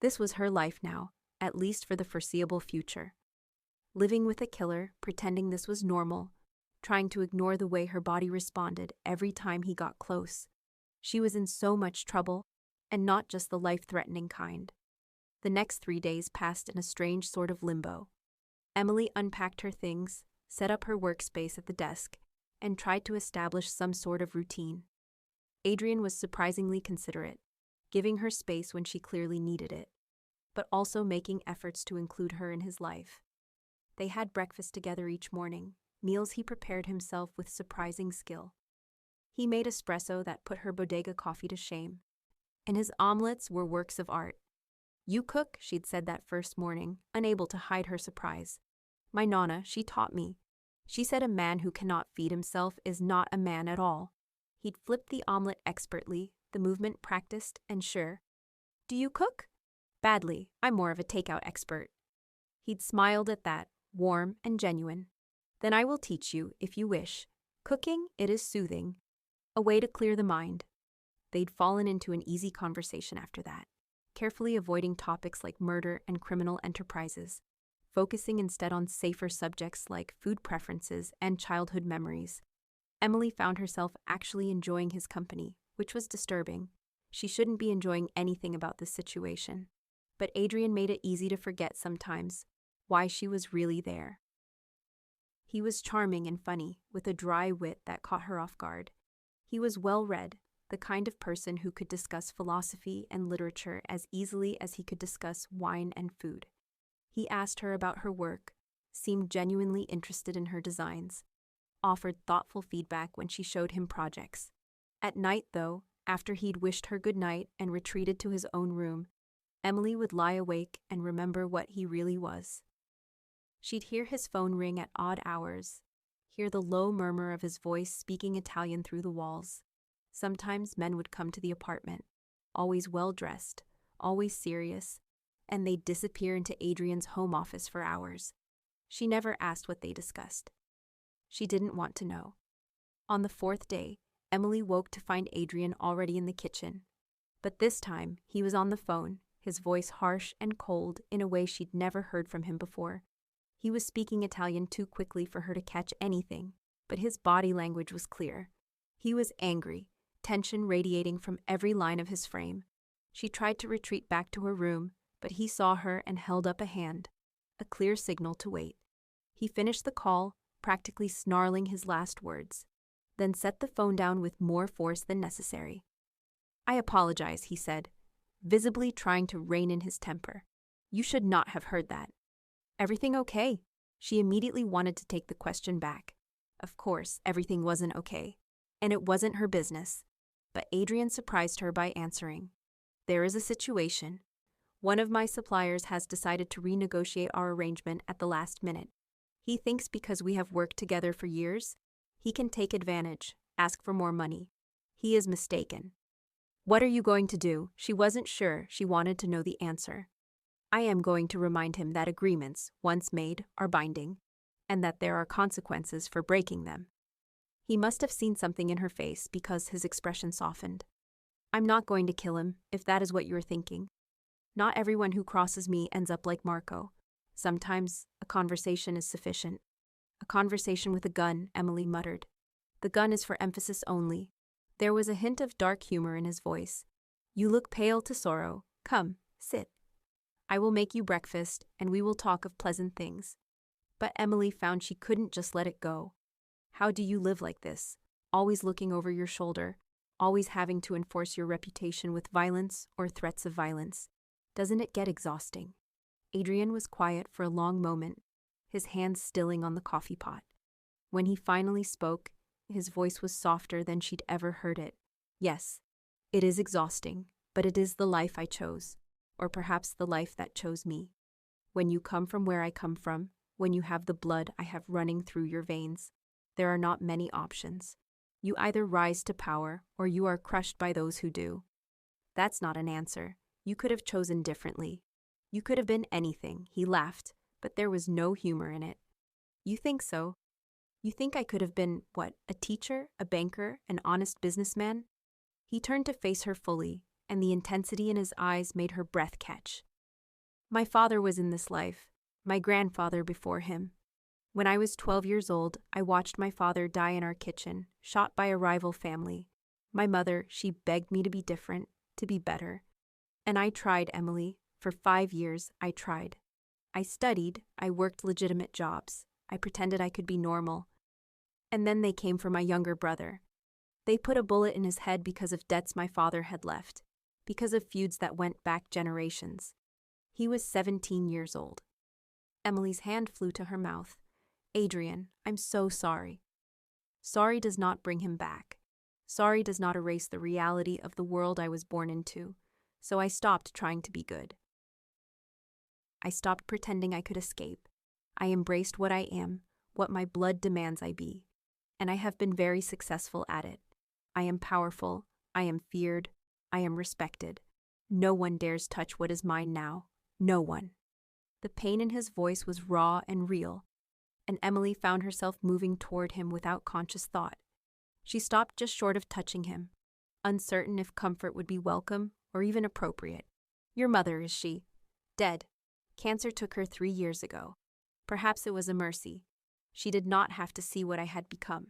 This was her life now, at least for the foreseeable future. Living with a killer, pretending this was normal, trying to ignore the way her body responded every time he got close. She was in so much trouble, and not just the life-threatening kind. The next 3 days passed in a strange sort of limbo. Emily unpacked her things, set up her workspace at the desk, and tried to establish some sort of routine. Adrian was surprisingly considerate, giving her space when she clearly needed it, but also making efforts to include her in his life. They had breakfast together each morning, meals he prepared himself with surprising skill. He made espresso that put her bodega coffee to shame, and his omelets were works of art. You cook, she'd said that first morning, unable to hide her surprise. My nonna, she taught me. She said a man who cannot feed himself is not a man at all. He'd flipped the omelet expertly, the movement practiced and sure. Do you cook? Badly, I'm more of a takeout expert. He'd smiled at that, warm and genuine. Then I will teach you, if you wish. Cooking, it is soothing. A way to clear the mind. They'd fallen into an easy conversation after that, carefully avoiding topics like murder and criminal enterprises, focusing instead on safer subjects like food preferences and childhood memories. Emily found herself actually enjoying his company, which was disturbing. She shouldn't be enjoying anything about this situation. But Adrian made it easy to forget sometimes why she was really there. He was charming and funny, with a dry wit that caught her off guard. He was well-read, the kind of person who could discuss philosophy and literature as easily as he could discuss wine and food. He asked her about her work, seemed genuinely interested in her designs, offered thoughtful feedback when she showed him projects. At night, though, after he'd wished her good night and retreated to his own room, Emily would lie awake and remember what he really was. She'd hear his phone ring at odd hours, hear the low murmur of his voice speaking Italian through the walls. Sometimes men would come to the apartment, always well-dressed, always serious, and they'd disappear into Adrian's home office for hours. She never asked what they discussed. She didn't want to know. On the 4th day, Emily woke to find Adrian already in the kitchen. But this time, he was on the phone, his voice harsh and cold in a way she'd never heard from him before. He was speaking Italian too quickly for her to catch anything, but his body language was clear. He was angry, tension radiating from every line of his frame. She tried to retreat back to her room, but he saw her and held up a hand, a clear signal to wait. He finished the call, practically snarling his last words, then set the phone down with more force than necessary. I apologize, he said, visibly trying to rein in his temper. You should not have heard that. Everything okay? She immediately wanted to take the question back. Of course, everything wasn't okay, and it wasn't her business. But Adrian surprised her by answering. There is a situation. One of my suppliers has decided to renegotiate our arrangement at the last minute. He thinks because we have worked together for years, he can take advantage, ask for more money. He is mistaken. What are you going to do? She wasn't sure. She wanted to know the answer. I am going to remind him that agreements, once made, are binding, and that there are consequences for breaking them. He must have seen something in her face because his expression softened. I'm not going to kill him, if that is what you are thinking. Not everyone who crosses me ends up like Marco. Sometimes a conversation is sufficient. A conversation with a gun, Emily muttered. The gun is for emphasis only. There was a hint of dark humor in his voice. You look pale to sorrow. Come, sit. I will make you breakfast, and we will talk of pleasant things. But Emily found she couldn't just let it go. How do you live like this? Always looking over your shoulder, always having to enforce your reputation with violence or threats of violence. Doesn't it get exhausting? Adrian was quiet for a long moment, his hands stilling on the coffee pot. When he finally spoke, his voice was softer than she'd ever heard it. Yes, it is exhausting, but it is the life I chose, or perhaps the life that chose me. When you come from where I come from, when you have the blood I have running through your veins, there are not many options. You either rise to power or you are crushed by those who do. That's not an answer. You could have chosen differently. You could have been anything, he laughed, but there was no humor in it. You think so? You think I could have been, what, a teacher, a banker, an honest businessman? He turned to face her fully, and the intensity in his eyes made her breath catch. My father was in this life, my grandfather before him. When I was 12 years old, I watched my father die in our kitchen, shot by a rival family. My mother, she begged me to be different, to be better. And I tried, Emily. For 5 years, I tried. I studied, I worked legitimate jobs. I pretended I could be normal. And then they came for my younger brother. They put a bullet in his head because of debts my father had left, because of feuds that went back generations. He was 17 years old. Emily's hand flew to her mouth. Adrian, I'm so sorry. Sorry does not bring him back. Sorry does not erase the reality of the world I was born into. So I stopped trying to be good. I stopped pretending I could escape. I embraced what I am, what my blood demands I be. And I have been very successful at it. I am powerful, I am feared, I am respected. No one dares touch what is mine now. No one. The pain in his voice was raw and real, and Emily found herself moving toward him without conscious thought. She stopped just short of touching him, uncertain if comfort would be welcome or even appropriate. Your mother, is she? Dead. Cancer took her 3 years ago. Perhaps it was a mercy. She did not have to see what I had become.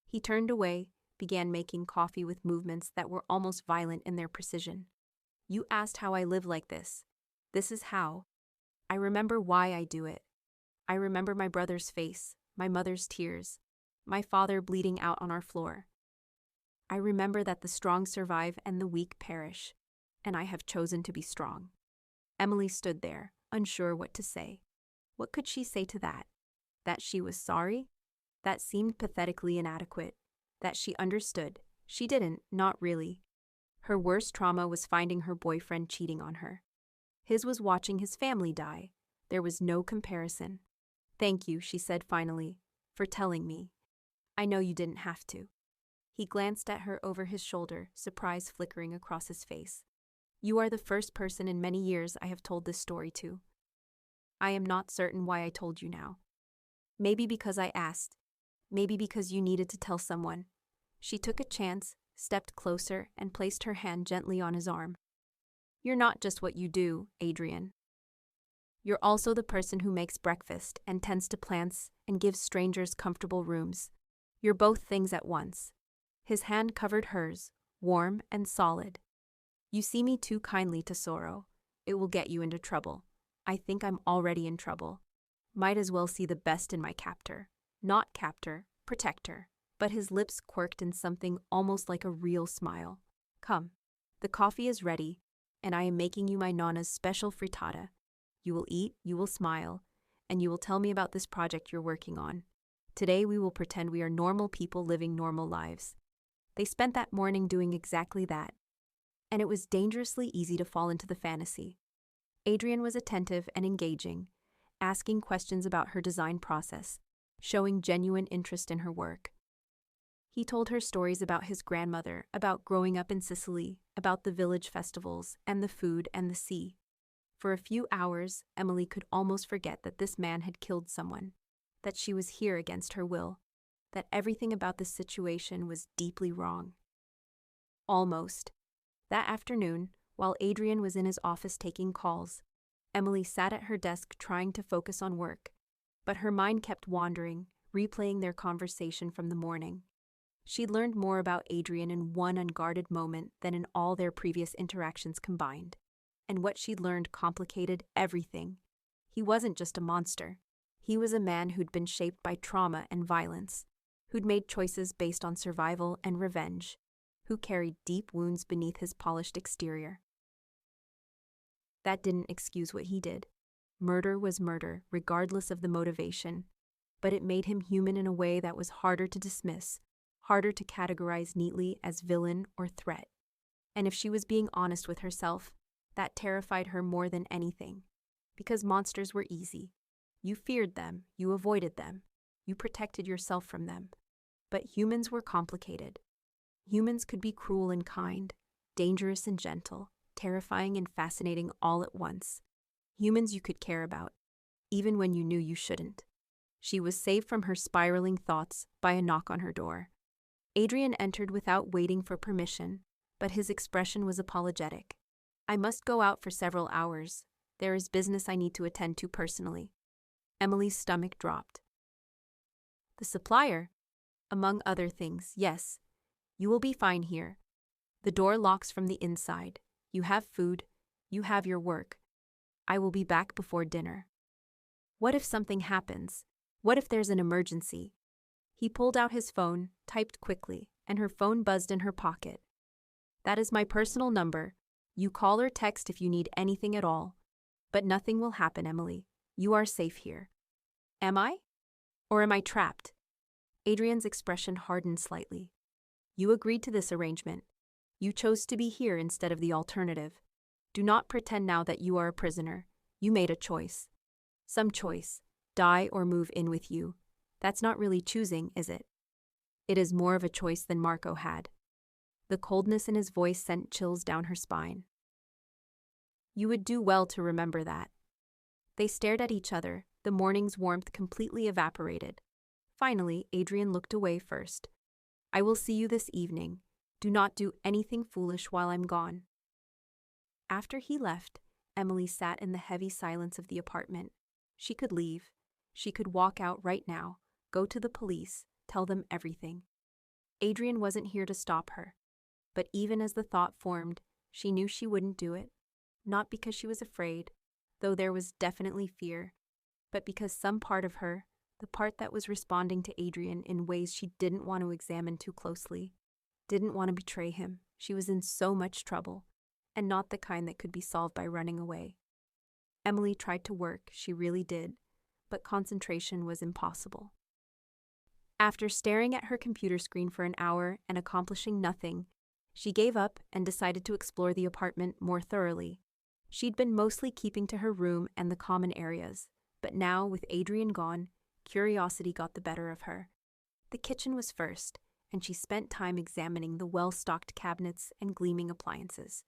He turned away, began making coffee with movements that were almost violent in their precision. You asked how I live like this. This is how. I remember why I do it. I remember my brother's face, my mother's tears, my father bleeding out on our floor. I remember that the strong survive and the weak perish, and I have chosen to be strong. Emily stood there, unsure what to say. What could she say to that? That she was sorry? That seemed pathetically inadequate. That she understood. She didn't, not really. Her worst trauma was finding her boyfriend cheating on her. His was watching his family die. There was no comparison. Thank you, she said finally, for telling me. I know you didn't have to. He glanced at her over his shoulder, surprise flickering across his face. You are the first person in many years I have told this story to. I am not certain why I told you now. Maybe because I asked. Maybe because you needed to tell someone. She took a chance, stepped closer, and placed her hand gently on his arm. You're not just what you do, Adrian. You're also the person who makes breakfast and tends to plants and gives strangers comfortable rooms. You're both things at once. His hand covered hers, warm and solid. You see me too kindly to sorrow. It will get you into trouble. I think I'm already in trouble. Might as well see the best in my captor. Not captor, protector. But his lips quirked in something almost like a real smile. Come. The coffee is ready, and I am making you my Nana's special frittata. You will eat, you will smile, and you will tell me about this project you're working on. Today we will pretend we are normal people living normal lives. They spent that morning doing exactly that. And it was dangerously easy to fall into the fantasy. Adrian was attentive and engaging, asking questions about her design process, showing genuine interest in her work. He told her stories about his grandmother, about growing up in Sicily, about the village festivals, and the food and the sea. For a few hours, Emily could almost forget that this man had killed someone, that she was here against her will, that everything about this situation was deeply wrong. Almost. That afternoon, while Adrian was in his office taking calls, Emily sat at her desk trying to focus on work, but her mind kept wandering, replaying their conversation from the morning. She'd learned more about Adrian in one unguarded moment than in all their previous interactions combined. And what she'd learned complicated everything. He wasn't just a monster. He was a man who'd been shaped by trauma and violence, who'd made choices based on survival and revenge, who carried deep wounds beneath his polished exterior. That didn't excuse what he did. Murder was murder, regardless of the motivation, but it made him human in a way that was harder to dismiss, harder to categorize neatly as villain or threat. And if she was being honest with herself, that terrified her more than anything. Because monsters were easy. You feared them, you avoided them, you protected yourself from them. But humans were complicated. Humans could be cruel and kind, dangerous and gentle, terrifying and fascinating all at once. Humans you could care about, even when you knew you shouldn't. She was saved from her spiraling thoughts by a knock on her door. Adrian entered without waiting for permission, but his expression was apologetic. "I must go out for several hours. There is business I need to attend to personally." Emily's stomach dropped. "The supplier?" "Among other things, yes. You will be fine here. The door locks from the inside. You have food. You have your work. I will be back before dinner." "What if something happens? What if there's an emergency?" He pulled out his phone, typed quickly, and her phone buzzed in her pocket. "That is my personal number. You call or text if you need anything at all. But nothing will happen, Emily. You are safe here." "Am I? Or am I trapped?" Adrian's expression hardened slightly. "You agreed to this arrangement. You chose to be here instead of the alternative. Do not pretend now that you are a prisoner. You made a choice. Some choice. Die or move in with you. That's not really choosing, is it? It is more of a choice than Marco had." The coldness in his voice sent chills down her spine. "You would do well to remember that." They stared at each other, the morning's warmth completely evaporated. Finally, Adrian looked away first. "I will see you this evening. Do not do anything foolish while I'm gone." After he left, Emily sat in the heavy silence of the apartment. She could leave. She could walk out right now, go to the police, tell them everything. Adrian wasn't here to stop her. But even as the thought formed, she knew she wouldn't do it. Not because she was afraid, though there was definitely fear, but because some part of her, the part that was responding to Adrian in ways she didn't want to examine too closely, didn't want to betray him. She was in so much trouble, and not the kind that could be solved by running away. Emily tried to work, she really did, but concentration was impossible. After staring at her computer screen for an hour and accomplishing nothing, she gave up and decided to explore the apartment more thoroughly. She'd been mostly keeping to her room and the common areas, but now, with Adrian gone, curiosity got the better of her. The kitchen was first, and she spent time examining the well-stocked cabinets and gleaming appliances.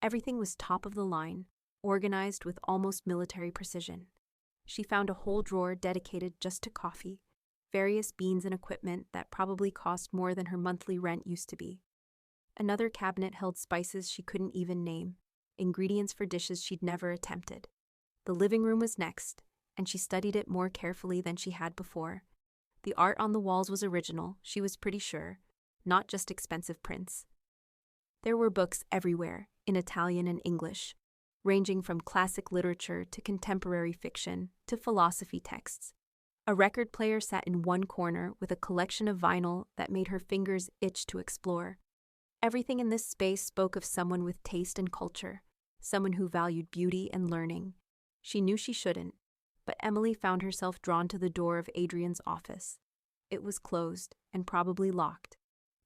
Everything was top of the line, organized with almost military precision. She found a whole drawer dedicated just to coffee, various beans and equipment that probably cost more than her monthly rent used to be. Another cabinet held spices she couldn't even name, ingredients for dishes she'd never attempted. The living room was next, and she studied it more carefully than she had before. The art on the walls was original, she was pretty sure, not just expensive prints. There were books everywhere, in Italian and English, ranging from classic literature to contemporary fiction to philosophy texts. A record player sat in one corner with a collection of vinyl that made her fingers itch to explore. Everything in this space spoke of someone with taste and culture, someone who valued beauty and learning. She knew she shouldn't, but Emily found herself drawn to the door of Adrian's office. It was closed and probably locked,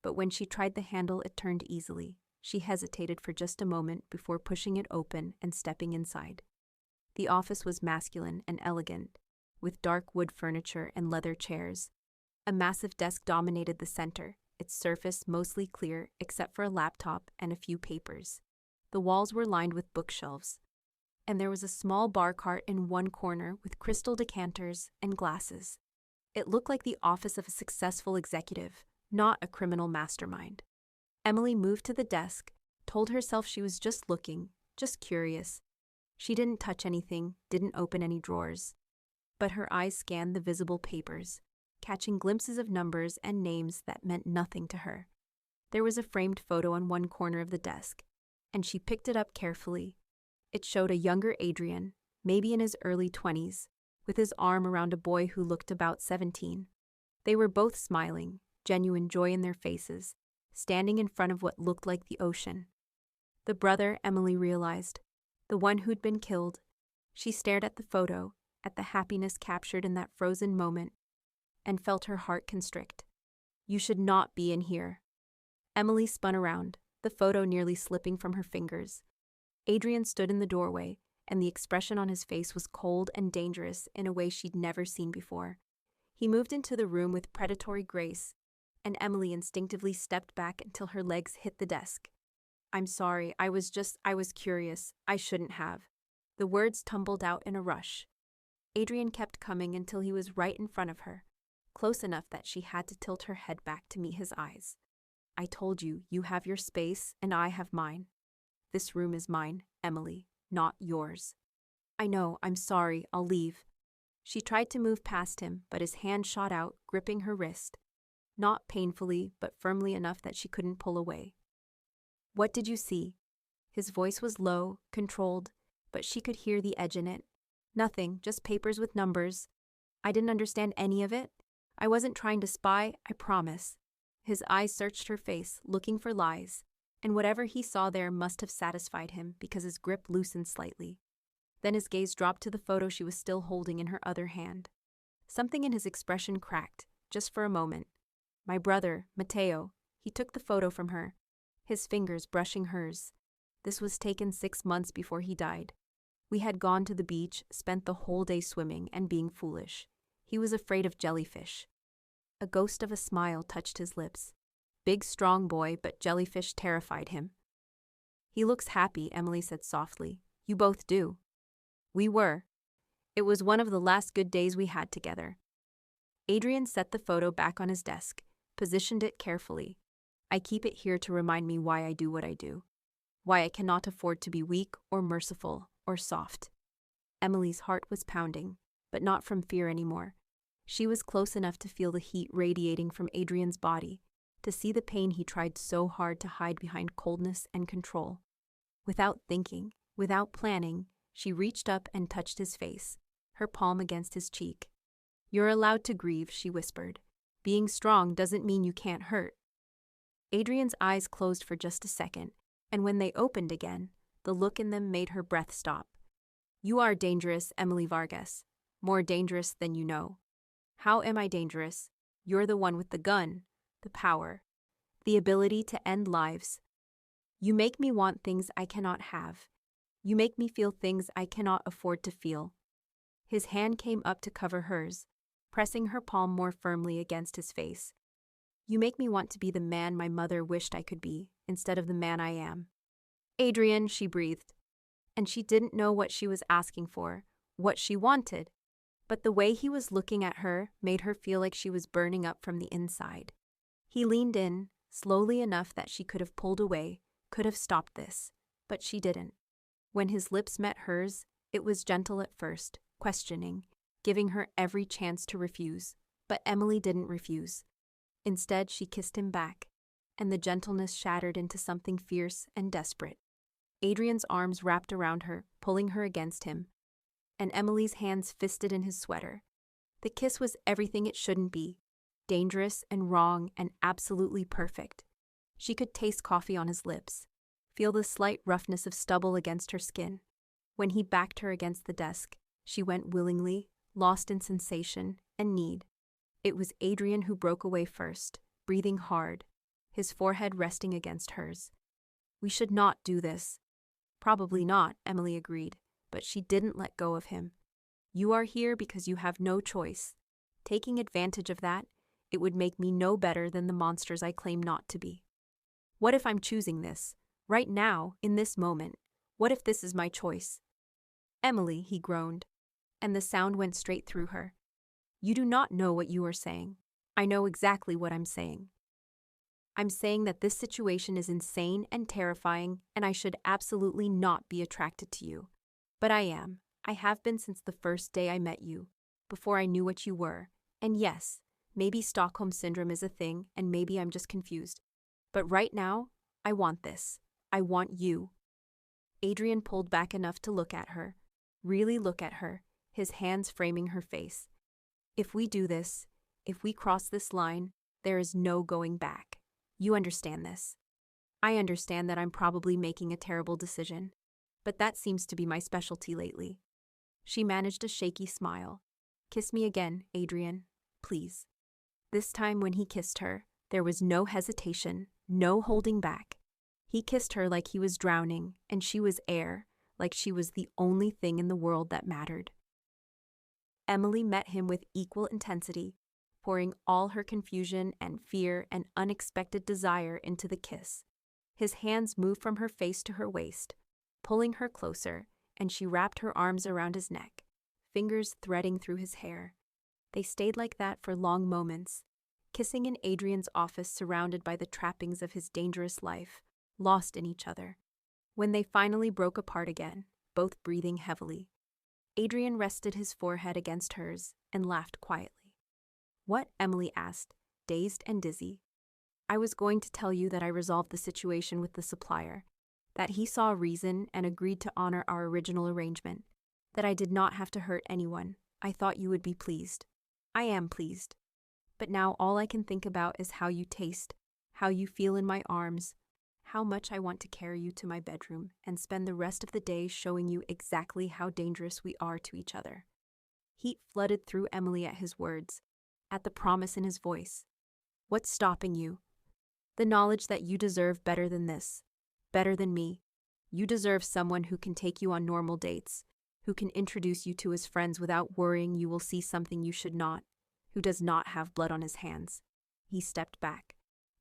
but when she tried the handle, it turned easily. She hesitated for just a moment before pushing it open and stepping inside. The office was masculine and elegant, with dark wood furniture and leather chairs. A massive desk dominated the center, its surface mostly clear except for a laptop and a few papers. The walls were lined with bookshelves, and there was a small bar cart in one corner with crystal decanters and glasses. It looked like the office of a successful executive, not a criminal mastermind. Emily moved to the desk, told herself she was just looking, just curious. She didn't touch anything, didn't open any drawers. But her eyes scanned the visible papers, catching glimpses of numbers and names that meant nothing to her. There was a framed photo on one corner of the desk, and she picked it up carefully. It showed a younger Adrian, maybe in his early 20s, with his arm around a boy who looked about 17. They were both smiling, genuine joy in their faces, standing in front of what looked like the ocean. The brother, Emily realized, the one who'd been killed. She stared at the photo, at the happiness captured in that frozen moment, and felt her heart constrict. You should not be in here. Emily spun around, the photo nearly slipping from her fingers. Adrian stood in the doorway, and the expression on his face was cold and dangerous in a way she'd never seen before. He moved into the room with predatory grace, and Emily instinctively stepped back until her legs hit the desk. I'm sorry, I was curious. I shouldn't have. The words tumbled out in a rush. Adrian kept coming until he was right in front of her, close enough that she had to tilt her head back to meet his eyes. I told you, you have your space and I have mine. This room is mine, Emily, not yours. I know, I'm sorry, I'll leave. She tried to move past him, but his hand shot out, gripping her wrist. Not painfully, but firmly enough that she couldn't pull away. What did you see? His voice was low, controlled, but she could hear the edge in it. Nothing, just papers with numbers. I didn't understand any of it. I wasn't trying to spy, I promise. His eyes searched her face, looking for lies, and whatever he saw there must have satisfied him because his grip loosened slightly. Then his gaze dropped to the photo she was still holding in her other hand. Something in his expression cracked, just for a moment. My brother, Matteo, he took the photo from her, his fingers brushing hers. This was taken 6 months before he died. We had gone to the beach, spent the whole day swimming and being foolish. He was afraid of jellyfish. A ghost of a smile touched his lips. Big, strong boy, but jellyfish terrified him. He looks happy, Emily said softly. You both do. We were. It was one of the last good days we had together. Adrian set the photo back on his desk, positioned it carefully. I keep it here to remind me why I do what I do. Why I cannot afford to be weak or merciful or soft. Emily's heart was pounding, but not from fear anymore. She was close enough to feel the heat radiating from Adrian's body, to see the pain he tried so hard to hide behind coldness and control. Without thinking, without planning, she reached up and touched his face, her palm against his cheek. You're allowed to grieve, she whispered. Being strong doesn't mean you can't hurt. Adrian's eyes closed for just a second, and when they opened again, the look in them made her breath stop. You are dangerous, Emily Vargas. More dangerous than you know. How am I dangerous? You're the one with the gun, the power, the ability to end lives. You make me want things I cannot have. You make me feel things I cannot afford to feel. His hand came up to cover hers, pressing her palm more firmly against his face. You make me want to be the man my mother wished I could be, instead of the man I am. Adrian, she breathed. And she didn't know what she was asking for, what she wanted. But the way he was looking at her made her feel like she was burning up from the inside. He leaned in, slowly enough that she could have pulled away, could have stopped this, but she didn't. When his lips met hers, it was gentle at first, questioning, giving her every chance to refuse. But Emily didn't refuse. Instead, she kissed him back, and the gentleness shattered into something fierce and desperate. Adrian's arms wrapped around her, pulling her against him, and Emily's hands fisted in his sweater. The kiss was everything it shouldn't be, dangerous and wrong and absolutely perfect. She could taste coffee on his lips, feel the slight roughness of stubble against her skin. When he backed her against the desk, she went willingly, lost in sensation and need. It was Adrian who broke away first, breathing hard, his forehead resting against hers. We should not do this. Probably not, Emily agreed, but she didn't let go of him. You are here because you have no choice. Taking advantage of that, It would make me no better than the monsters I claim not to be. What if I'm choosing this? Right now, in this moment. What if this is my choice? Emily, he groaned, and the sound went straight through her. You do not know what you are saying. I know exactly what I'm saying. I'm saying that this situation is insane and terrifying, and I should absolutely not be attracted to you. But I am. I have been since the first day I met you, before I knew what you were. And yes, maybe Stockholm Syndrome is a thing, and maybe I'm just confused. But right now, I want this. I want you. Adrian pulled back enough to look at her. Really look at her, his hands framing her face. If we do this, if we cross this line, there is no going back. You understand this. I understand that I'm probably making a terrible decision, but that seems to be my specialty lately. She managed a shaky smile. Kiss me again, Adrian, please. This time when he kissed her, there was no hesitation, no holding back. He kissed her like he was drowning, and she was air, like she was the only thing in the world that mattered. Emily met him with equal intensity, pouring all her confusion and fear and unexpected desire into the kiss. His hands moved from her face to her waist, pulling her closer, and she wrapped her arms around his neck, fingers threading through his hair. They stayed like that for long moments, kissing in Adrian's office surrounded by the trappings of his dangerous life, lost in each other. When they finally broke apart again, both breathing heavily, Adrian rested his forehead against hers and laughed quietly. What? Emily asked, dazed and dizzy. I was going to tell you that I resolved the situation with the supplier, that he saw a reason and agreed to honor our original arrangement, that I did not have to hurt anyone. I thought you would be pleased. I am pleased. But now all I can think about is how you taste, how you feel in my arms, how much I want to carry you to my bedroom and spend the rest of the day showing you exactly how dangerous we are to each other. Heat flooded through Emily at his words, at the promise in his voice. What's stopping you? The knowledge that you deserve better than this, better than me. You deserve someone who can take you on normal dates, who can introduce you to his friends without worrying you will see something you should not, who does not have blood on his hands. He stepped back,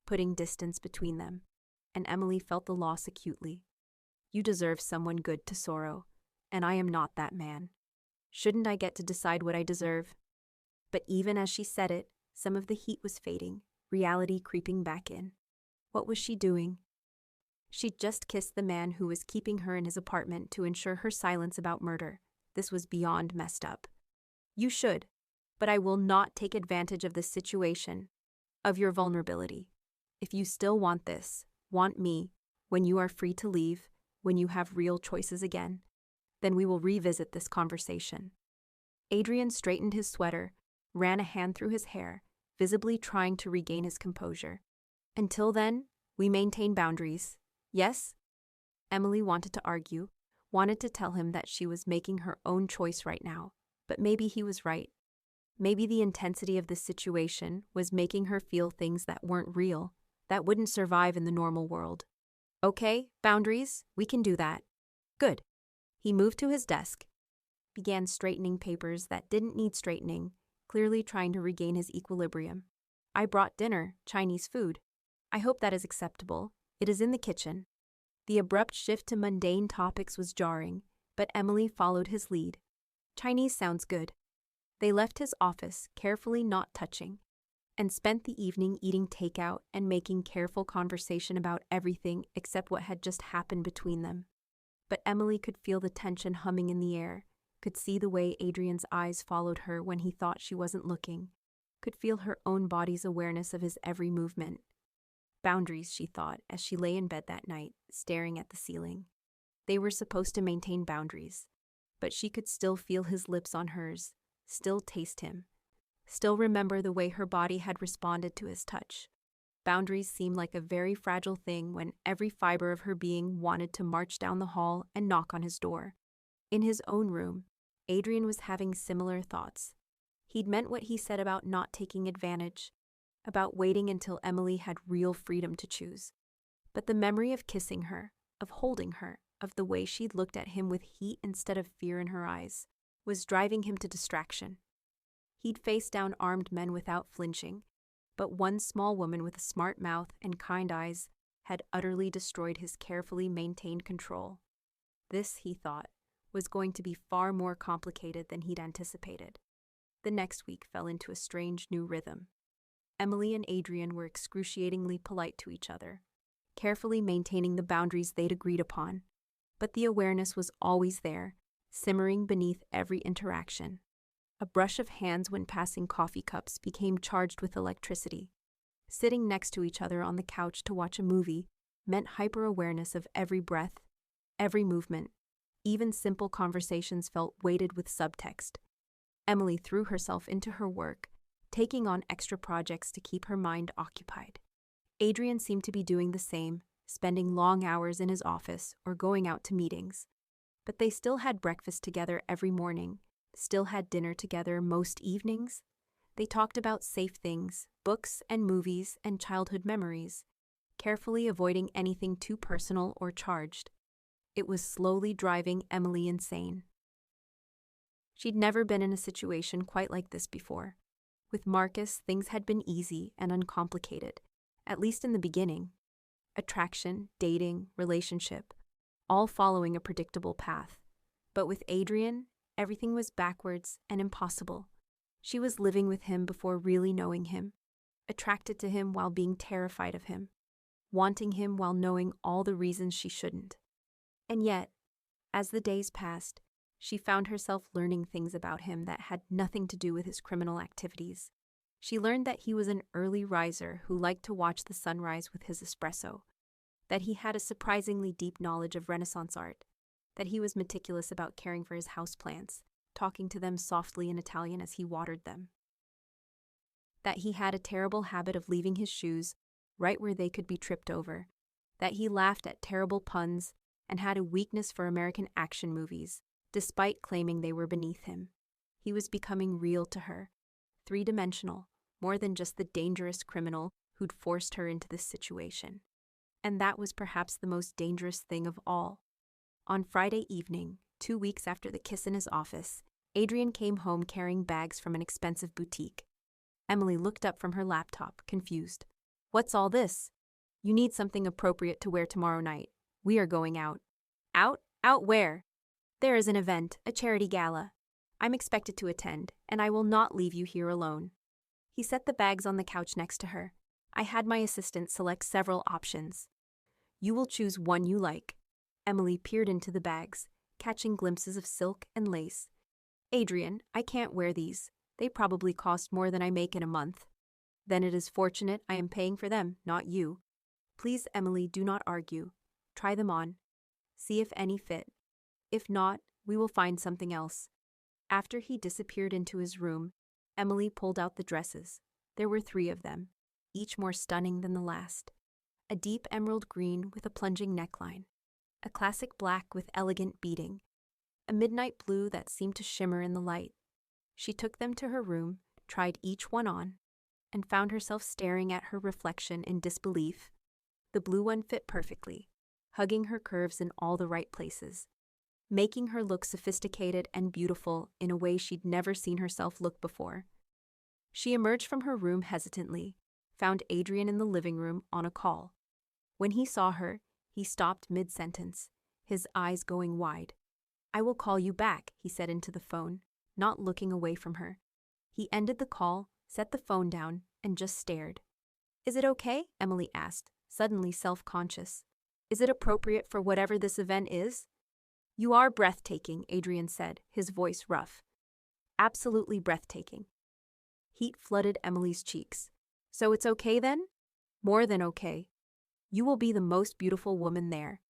putting distance between them, and Emily felt the loss acutely. You deserve someone good to sorrow, and I am not that man. Shouldn't I get to decide what I deserve? But even as she said it, some of the heat was fading, reality creeping back in. What was she doing? She'd just kissed the man who was keeping her in his apartment to ensure her silence about murder. This was beyond messed up. You should, but I will not take advantage of this situation, of your vulnerability. If you still want this, want me, when you are free to leave, when you have real choices again, then we will revisit this conversation. Adrian straightened his sweater, ran a hand through his hair, visibly trying to regain his composure. Until then, we maintain boundaries. Yes? Emily wanted to argue, wanted to tell him that she was making her own choice right now, but maybe he was right. Maybe the intensity of this situation was making her feel things that weren't real, that wouldn't survive in the normal world. Okay, boundaries, we can do that. Good. He moved to his desk, began straightening papers that didn't need straightening, clearly trying to regain his equilibrium. I brought dinner, Chinese food. I hope that is acceptable. It is in the kitchen. The abrupt shift to mundane topics was jarring, but Emily followed his lead. Chinese sounds good. They left his office, carefully not touching, and spent the evening eating takeout and making careful conversation about everything except what had just happened between them. But Emily could feel the tension humming in the air, could see the way Adrian's eyes followed her when he thought she wasn't looking, could feel her own body's awareness of his every movement. Boundaries, she thought, as she lay in bed that night, staring at the ceiling. They were supposed to maintain boundaries, but she could still feel his lips on hers, still taste him, still remember the way her body had responded to his touch. Boundaries seemed like a very fragile thing when every fiber of her being wanted to march down the hall and knock on his door. In his own room, Adrian was having similar thoughts. He'd meant what he said about not taking advantage, about waiting until Emily had real freedom to choose. But the memory of kissing her, of holding her, of the way she'd looked at him with heat instead of fear in her eyes, was driving him to distraction. He'd faced down armed men without flinching, but one small woman with a smart mouth and kind eyes had utterly destroyed his carefully maintained control. This, he thought, was going to be far more complicated than he'd anticipated. The next week fell into a strange new rhythm. Emily and Adrian were excruciatingly polite to each other, carefully maintaining the boundaries they'd agreed upon, but the awareness was always there, simmering beneath every interaction. A brush of hands when passing coffee cups became charged with electricity. Sitting next to each other on the couch to watch a movie meant hyper-awareness of every breath, every movement. Even simple conversations felt weighted with subtext. Emily threw herself into her work, taking on extra projects to keep her mind occupied. Adrian seemed to be doing the same, spending long hours in his office or going out to meetings. But they still had breakfast together every morning, still had dinner together most evenings. They talked about safe things, books and movies and childhood memories, carefully avoiding anything too personal or charged. It was slowly driving Emily insane. She'd never been in a situation quite like this before. With Marcus, things had been easy and uncomplicated, at least in the beginning. Attraction, dating, relationship, all following a predictable path. But with Adrian, everything was backwards and impossible. She was living with him before really knowing him, attracted to him while being terrified of him, wanting him while knowing all the reasons she shouldn't. And yet, as the days passed, she found herself learning things about him that had nothing to do with his criminal activities. She learned that he was an early riser who liked to watch the sunrise with his espresso, that he had a surprisingly deep knowledge of Renaissance art, that he was meticulous about caring for his houseplants, talking to them softly in Italian as he watered them, that he had a terrible habit of leaving his shoes right where they could be tripped over, that he laughed at terrible puns and had a weakness for American action movies, despite claiming they were beneath him. He was becoming real to her, three-dimensional, more than just the dangerous criminal who'd forced her into this situation. And that was perhaps the most dangerous thing of all. On Friday evening, 2 weeks after the kiss in his office, Adrian came home carrying bags from an expensive boutique. Emily looked up from her laptop, confused. "What's all this?" "You need something appropriate to wear tomorrow night. We are going out." "Out? Out where?" "There is an event, a charity gala. I'm expected to attend, and I will not leave you here alone." He set the bags on the couch next to her. "I had my assistant select several options. You will choose one you like." Emily peered into the bags, catching glimpses of silk and lace. "Adrian, I can't wear these. They probably cost more than I make in a month." "Then it is fortunate I am paying for them, not you." "Please, Emily, do not argue. Try them on. See if any fit. If not, we will find something else." After he disappeared into his room, Emily pulled out the dresses. There were 3 of them, each more stunning than the last. A deep emerald green with a plunging neckline, a classic black with elegant beading, a midnight blue that seemed to shimmer in the light. She took them to her room, tried each one on, and found herself staring at her reflection in disbelief. The blue one fit perfectly, hugging her curves in all the right places, making her look sophisticated and beautiful in a way she'd never seen herself look before. She emerged from her room hesitantly, found Adrian in the living room on a call. When he saw her, he stopped mid-sentence, his eyes going wide. "I will call you back," he said into the phone, not looking away from her. He ended the call, set the phone down, and just stared. "Is it okay?" Emily asked, suddenly self-conscious. "Is it appropriate for whatever this event is?" "You are breathtaking," Adrian said, his voice rough. "Absolutely breathtaking." Heat flooded Emily's cheeks. "So it's okay then?" "More than okay. You will be the most beautiful woman there."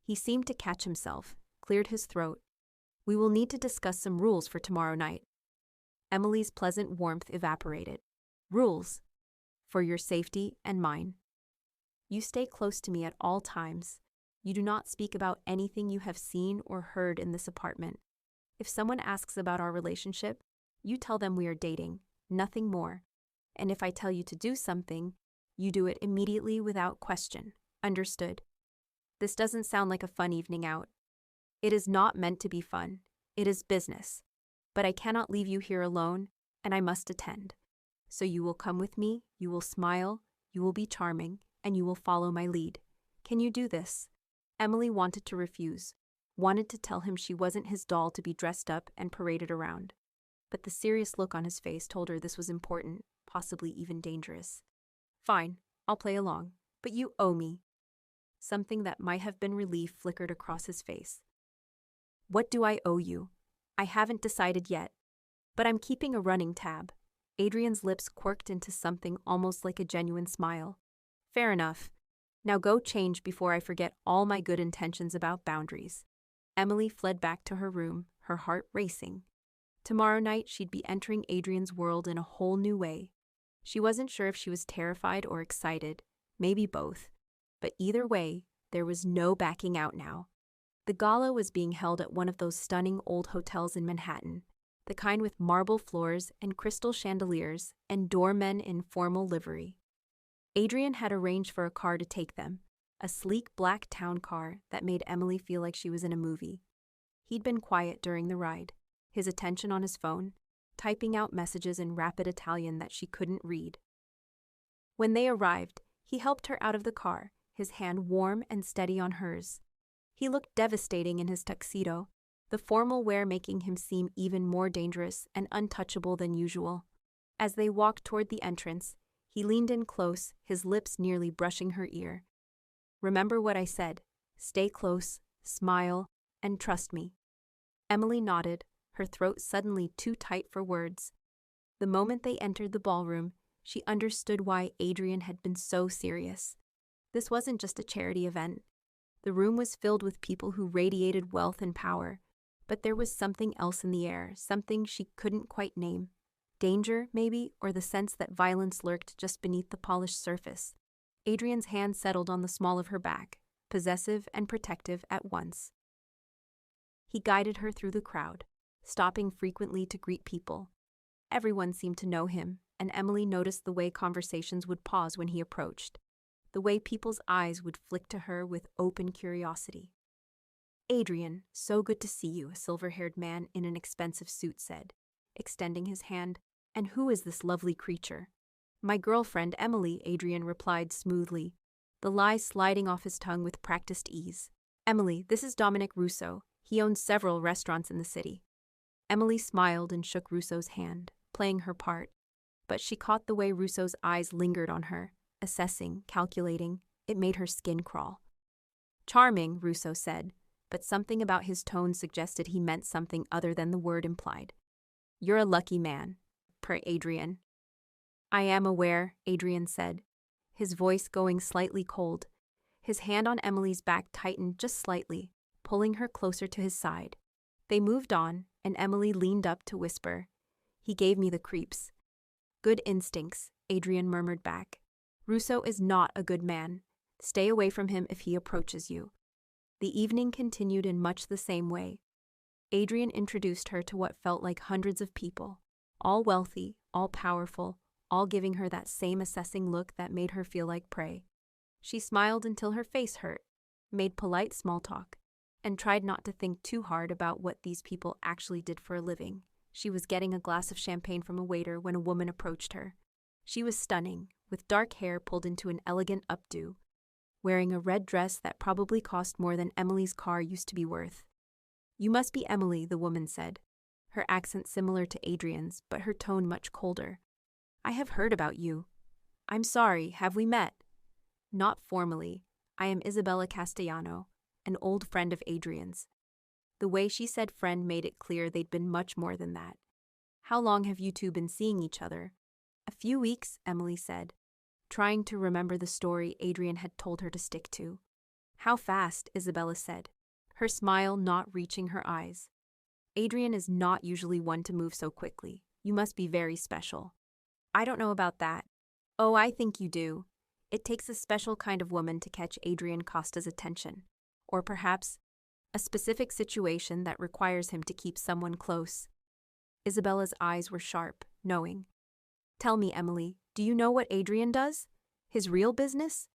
He seemed to catch himself, cleared his throat. "We will need to discuss some rules for tomorrow night." Emily's pleasant warmth evaporated. "Rules?" "For your safety and mine. You stay close to me at all times. You do not speak about anything you have seen or heard in this apartment. If someone asks about our relationship, you tell them we are dating, nothing more. And if I tell you to do something, you do it immediately without question. Understood?" "This doesn't sound like a fun evening out." "It is not meant to be fun. It is business. But I cannot leave you here alone, and I must attend." So you will come with me, you will smile, you will be charming, and you will follow my lead. Can you do this? Emily wanted to refuse, wanted to tell him she wasn't his doll to be dressed up and paraded around. But the serious look on his face told her this was important, possibly even dangerous. Fine, I'll play along, but you owe me. Something that might have been relief flickered across his face. What do I owe you? I haven't decided yet, but I'm keeping a running tab. Adrian's lips quirked into something almost like a genuine smile. Fair enough. Now go change before I forget all my good intentions about boundaries. Emily fled back to her room, her heart racing. Tomorrow night she'd be entering Adrian's world in a whole new way. She wasn't sure if she was terrified or excited, maybe both. But either way, there was no backing out now. The gala was being held at one of those stunning old hotels in Manhattan, the kind with marble floors and crystal chandeliers and doormen in formal livery. Adrian had arranged for a car to take them, a sleek black town car that made Emily feel like she was in a movie. He'd been quiet during the ride, his attention on his phone, typing out messages in rapid Italian that she couldn't read. When they arrived, he helped her out of the car, his hand warm and steady on hers. He looked devastating in his tuxedo, the formal wear making him seem even more dangerous and untouchable than usual. As they walked toward the entrance, he leaned in close, his lips nearly brushing her ear. Remember what I said. Stay close, smile, and trust me. Emily nodded, her throat suddenly too tight for words. The moment they entered the ballroom, she understood why Adrian had been so serious. This wasn't just a charity event. The room was filled with people who radiated wealth and power, but there was something else in the air, something she couldn't quite name. Danger, maybe, or the sense that violence lurked just beneath the polished surface. Adrian's hand settled on the small of her back, possessive and protective at once. He guided her through the crowd, stopping frequently to greet people. Everyone seemed to know him, and Emily noticed the way conversations would pause when he approached, the way people's eyes would flick to her with open curiosity. Adrian, so good to see you, a silver-haired man in an expensive suit said, extending his hand. And who is this lovely creature? My girlfriend, Emily, Adrian replied smoothly, the lie sliding off his tongue with practiced ease. Emily, this is Dominic Russo. He owns several restaurants in the city. Emily smiled and shook Russo's hand, playing her part, but she caught the way Russo's eyes lingered on her, assessing, calculating. It made her skin crawl. Charming, Russo said, but something about his tone suggested he meant something other than the word implied. You're a lucky man, per Adrian. I am aware, Adrian said, his voice going slightly cold. His hand on Emily's back tightened just slightly, pulling her closer to his side. They moved on, and Emily leaned up to whisper. He gave me the creeps. Good instincts, Adrian murmured back. Russo is not a good man. Stay away from him if he approaches you. The evening continued in much the same way. Adrian introduced her to what felt like hundreds of people, all wealthy, all powerful, all giving her that same assessing look that made her feel like prey. She smiled until her face hurt, made polite small talk, and tried not to think too hard about what these people actually did for a living. She was getting a glass of champagne from a waiter when a woman approached her. She was stunning, with dark hair pulled into an elegant updo, wearing a red dress that probably cost more than Emily's car used to be worth. You must be Emily, the woman said, her accent similar to Adrian's, but her tone much colder. I have heard about you. I'm sorry, have we met? Not formally. I am Isabella Castellano, an old friend of Adrian's. The way she said friend made it clear they'd been much more than that. How long have you two been seeing each other? A few weeks, Emily said, trying to remember the story Adrian had told her to stick to. How fast, Isabella said, her smile not reaching her eyes. Adrian is not usually one to move so quickly. You must be very special. I don't know about that. Oh, I think you do. It takes a special kind of woman to catch Adrian Costa's attention. Or perhaps a specific situation that requires him to keep someone close. Isabella's eyes were sharp, knowing. Tell me, Emily, do you know what Adrian does? His real business?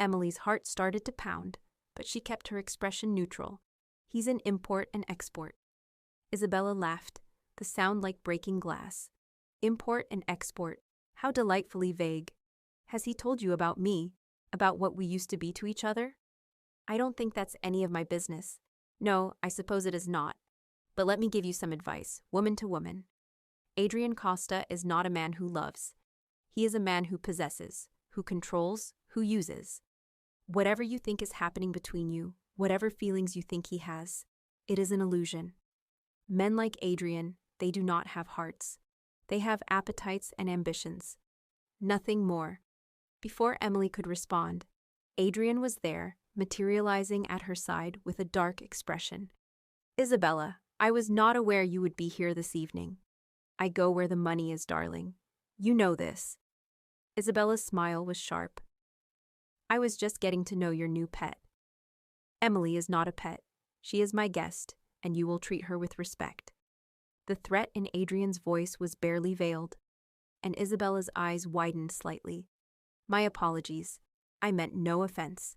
Emily's heart started to pound, but she kept her expression neutral. He's in import and export. Isabella laughed, the sound like breaking glass. Import and export. How delightfully vague. Has he told you about me? About what we used to be to each other? I don't think that's any of my business. No, I suppose it is not. But let me give you some advice, woman to woman. Adrian Costa is not a man who loves. He is a man who possesses, who controls, who uses. Whatever you think is happening between you, whatever feelings you think he has, it is an illusion. Men like Adrian, they do not have hearts. They have appetites and ambitions. Nothing more. Before Emily could respond, Adrian was there, materializing at her side with a dark expression. Isabella, I was not aware you would be here this evening. I go where the money is, darling. You know this. Isabella's smile was sharp. I was just getting to know your new pet. Emily is not a pet. She is my guest, and you will treat her with respect. The threat in Adrian's voice was barely veiled, and Isabella's eyes widened slightly. My apologies. I meant no offense.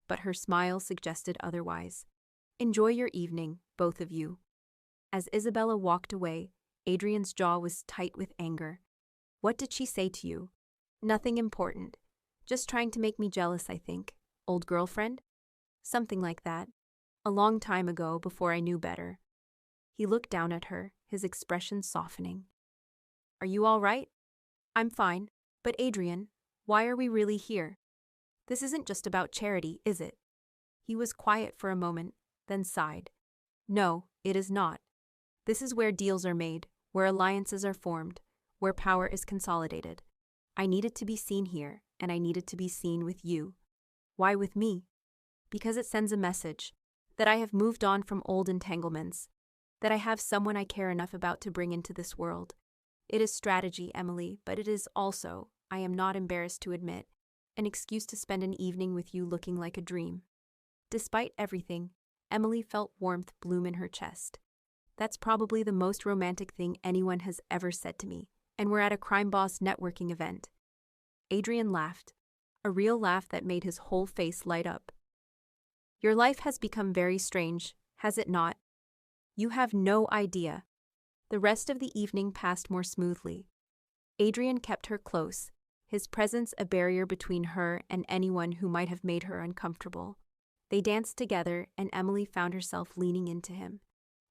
But her smile suggested otherwise. Enjoy your evening, both of you. As Isabella walked away, Adrian's jaw was tight with anger. What did she say to you? Nothing important. Just trying to make me jealous, I think. Old girlfriend? Something like that. A long time ago, before I knew better. He looked down at her, his expression softening. Are you all right? I'm fine. But Adrian, why are we really here? This isn't just about charity, is it? He was quiet for a moment, then sighed. No, it is not. This is where deals are made, where alliances are formed, where power is consolidated. I needed to be seen here, and I needed to be seen with you. Why with me? Because it sends a message that I have moved on from old entanglements, that I have someone I care enough about to bring into this world. It is strategy, Emily, but it is also, I am not embarrassed to admit, an excuse to spend an evening with you looking like a dream. Despite everything, Emily felt warmth bloom in her chest. That's probably the most romantic thing anyone has ever said to me, and we're at a crime boss networking event. Adrian laughed, a real laugh that made his whole face light up. Your life has become very strange, has it not? You have no idea. The rest of the evening passed more smoothly. Adrian kept her close, his presence a barrier between her and anyone who might have made her uncomfortable. They danced together, and Emily found herself leaning into him,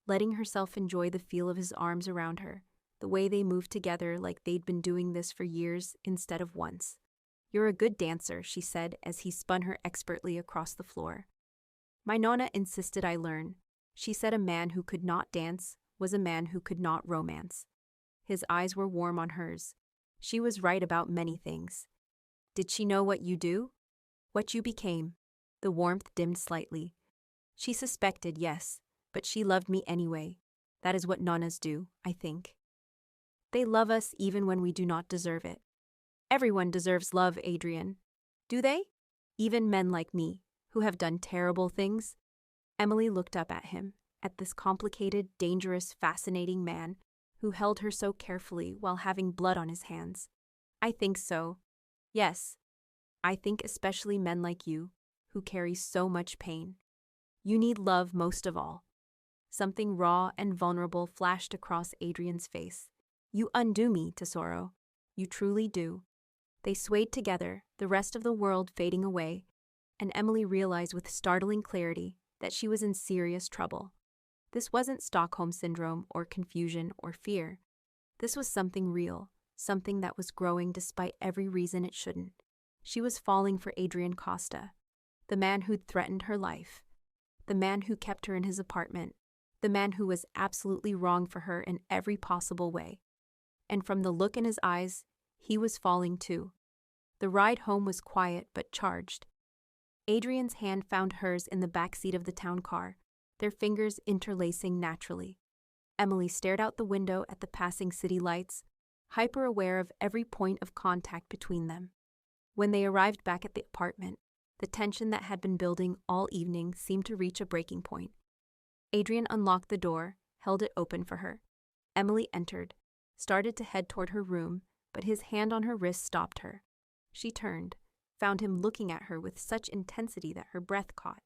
letting herself enjoy the feel of his arms around her, the way they moved together like they'd been doing this for years instead of once. You're a good dancer, she said as he spun her expertly across the floor. My nonna insisted I learn. She said a man who could not dance was a man who could not romance. His eyes were warm on hers. She was right about many things. Did she know what you do? What you became? The warmth dimmed slightly. She suspected, yes, but she loved me anyway. That is what nonnas do, I think. They love us even when we do not deserve it. Everyone deserves love, Adrian. Do they? Even men like me, who have done terrible things? Emily looked up at him, at this complicated, dangerous, fascinating man who held her so carefully while having blood on his hands. I think so. Yes. I think especially men like you, who carry so much pain. You need love most of all. Something raw and vulnerable flashed across Adrian's face. You undo me, Tesoro. You truly do. They swayed together, the rest of the world fading away, and Emily realized with startling clarity that she was in serious trouble. This wasn't Stockholm Syndrome or confusion or fear. This was something real, something that was growing despite every reason it shouldn't. She was falling for Adrian Costa, the man who'd threatened her life, the man who kept her in his apartment, the man who was absolutely wrong for her in every possible way. And from the look in his eyes, he was falling too. The ride home was quiet but charged. Adrian's hand found hers in the back seat of the town car, their fingers interlacing naturally. Emily stared out the window at the passing city lights, hyper-aware of every point of contact between them. When they arrived back at the apartment, the tension that had been building all evening seemed to reach a breaking point. Adrian unlocked the door, held it open for her. Emily entered, started to head toward her room, but his hand on her wrist stopped her. She turned, found him looking at her with such intensity that her breath caught.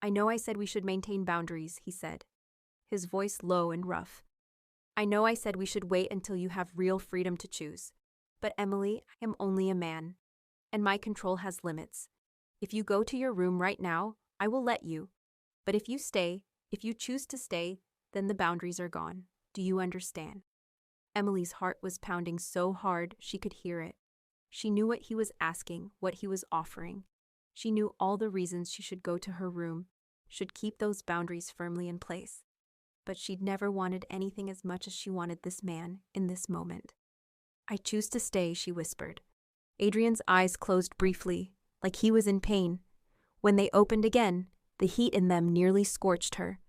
I know I said we should maintain boundaries, he said, his voice low and rough. I know I said we should wait until you have real freedom to choose. But Emily, I am only a man, and my control has limits. If you go to your room right now, I will let you. But if you choose to stay, then the boundaries are gone. Do you understand? Emily's heart was pounding so hard she could hear it. She knew what he was asking, what he was offering. She knew all the reasons she should go to her room, should keep those boundaries firmly in place. But she'd never wanted anything as much as she wanted this man in this moment. I choose to stay, she whispered. Adrian's eyes closed briefly, like he was in pain. When they opened again, the heat in them nearly scorched her.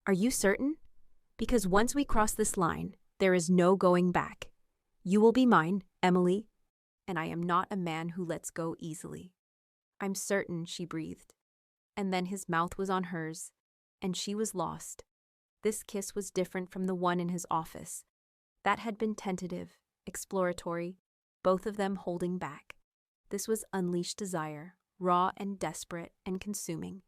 Are you certain? Because once we cross this line, there is no going back. You will be mine, Emily, and I am not a man who lets go easily. I'm certain, she breathed. And then his mouth was on hers, and she was lost. This kiss was different from the one in his office. That had been tentative, exploratory, both of them holding back. This was unleashed desire, raw and desperate and consuming.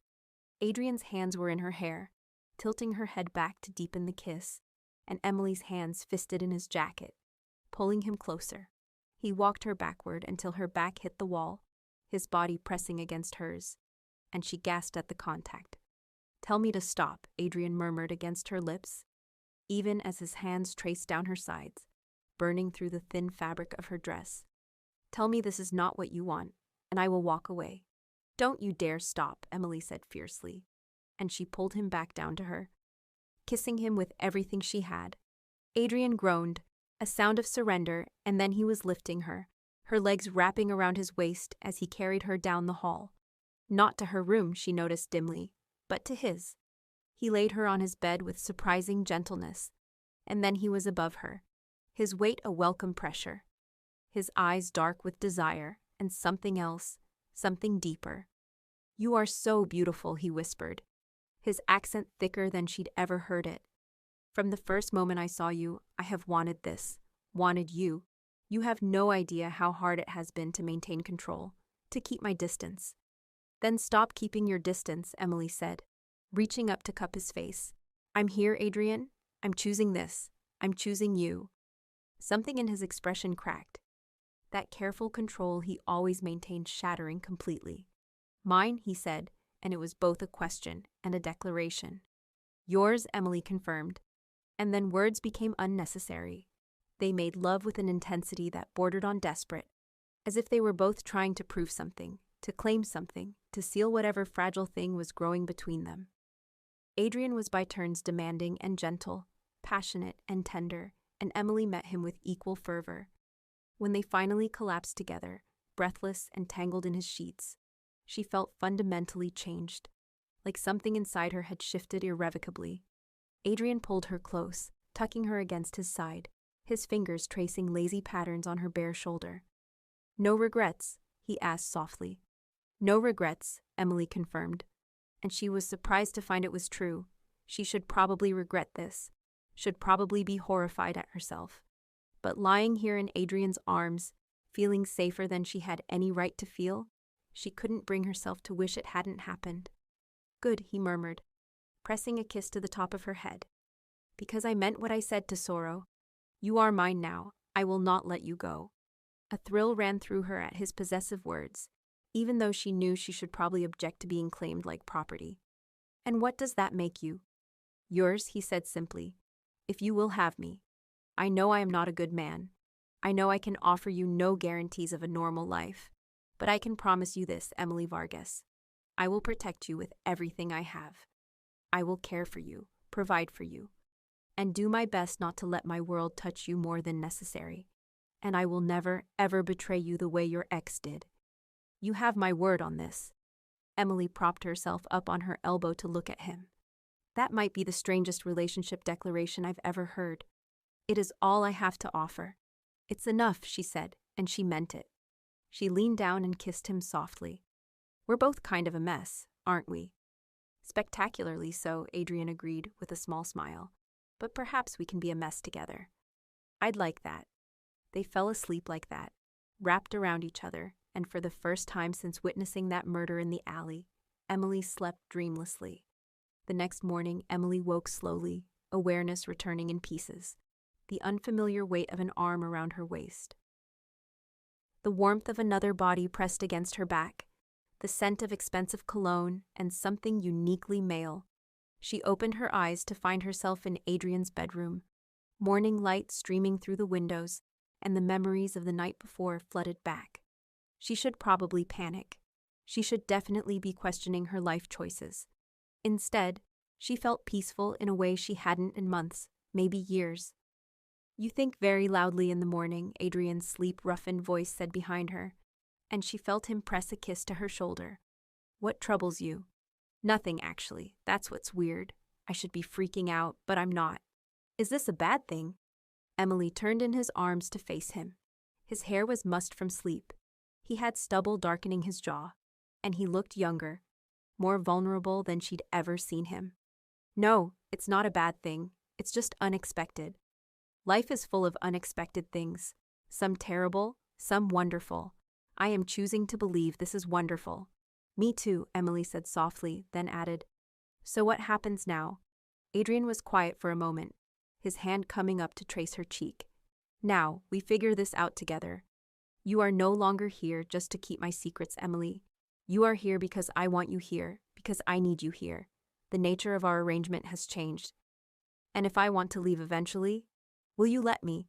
Adrian's hands were in her hair, tilting her head back to deepen the kiss, and Emily's hands fisted in his jacket, pulling him closer. He walked her backward until her back hit the wall, his body pressing against hers, and she gasped at the contact. Tell me to stop, Adrian murmured against her lips, even as his hands traced down her sides, burning through the thin fabric of her dress. Tell me this is not what you want, and I will walk away. Don't you dare stop, Emily said fiercely, and she pulled him back down to her, kissing him with everything she had. Adrian groaned, a sound of surrender, and then he was lifting her, her legs wrapping around his waist as he carried her down the hall. Not to her room, she noticed dimly, but to his. He laid her on his bed with surprising gentleness, and then he was above her, his weight a welcome pressure, his eyes dark with desire and something else, something deeper. You are so beautiful, he whispered, his accent thicker than she'd ever heard it. From the first moment I saw you, I have wanted this, wanted you. You have no idea how hard it has been to maintain control, to keep my distance. Then stop keeping your distance, Emily said, reaching up to cup his face. I'm here, Adrian. I'm choosing this. I'm choosing you. Something in his expression cracked. That careful control he always maintained shattering completely. Mine, he said, and it was both a question and a declaration. Yours, Emily confirmed. And then words became unnecessary. They made love with an intensity that bordered on desperate, as if they were both trying to prove something, to claim something, to seal whatever fragile thing was growing between them. Adrian was by turns demanding and gentle, passionate and tender, and Emily met him with equal fervor. When they finally collapsed together, breathless and tangled in his sheets, she felt fundamentally changed, like something inside her had shifted irrevocably. Adrian pulled her close, tucking her against his side, his fingers tracing lazy patterns on her bare shoulder. No regrets? He asked softly. No regrets, Emily confirmed, and she was surprised to find it was true. She should probably regret this, should probably be horrified at herself. But lying here in Adrian's arms, feeling safer than she had any right to feel, she couldn't bring herself to wish it hadn't happened. Good, he murmured, pressing a kiss to the top of her head. Because I meant what I said to Sorrow. You are mine now. I will not let you go. A thrill ran through her at his possessive words, even though she knew she should probably object to being claimed like property. And what does that make you? Yours, he said simply, if you will have me. I know I am not a good man. I know I can offer you no guarantees of a normal life. But I can promise you this, Emily Vargas. I will protect you with everything I have. I will care for you, provide for you, and do my best not to let my world touch you more than necessary. And I will never, ever betray you the way your ex did. You have my word on this. Emily propped herself up on her elbow to look at him. That might be the strangest relationship declaration I've ever heard. It is all I have to offer. It's enough, she said, and she meant it. She leaned down and kissed him softly. We're both kind of a mess, aren't we? Spectacularly so, Adrian agreed with a small smile. But perhaps we can be a mess together. I'd like that. They fell asleep like that, wrapped around each other, and for the first time since witnessing that murder in the alley, Emily slept dreamlessly. The next morning, Emily woke slowly, awareness returning in pieces, the unfamiliar weight of an arm around her waist. the warmth of another body pressed against her back, the scent of expensive cologne, and something uniquely male. She opened her eyes to find herself in Adrian's bedroom, morning light streaming through the windows, and the memories of the night before flooded back. She should probably panic. She should definitely be questioning her life choices. Instead, she felt peaceful in a way she hadn't in months, maybe years. "You think very loudly in the morning," Adrian's sleep-roughened voice said behind her, and she felt him press a kiss to her shoulder. "What troubles you?" "Nothing, actually. That's what's weird. I should be freaking out, but I'm not." "Is this a bad thing?" Emily turned in his arms to face him. His hair was mussed from sleep. He had stubble darkening his jaw, and he looked younger, more vulnerable than she'd ever seen him. "No, it's not a bad thing. It's just unexpected. Life is full of unexpected things, some terrible, some wonderful. I am choosing to believe this is wonderful." "Me too," Emily said softly, then added, "So what happens now?" Adrian was quiet for a moment, his hand coming up to trace her cheek. "Now, we figure this out together. You are no longer here just to keep my secrets, Emily. You are here because I want you here, because I need you here. The nature of our arrangement has changed. And if I want to leave eventually, will you let me?"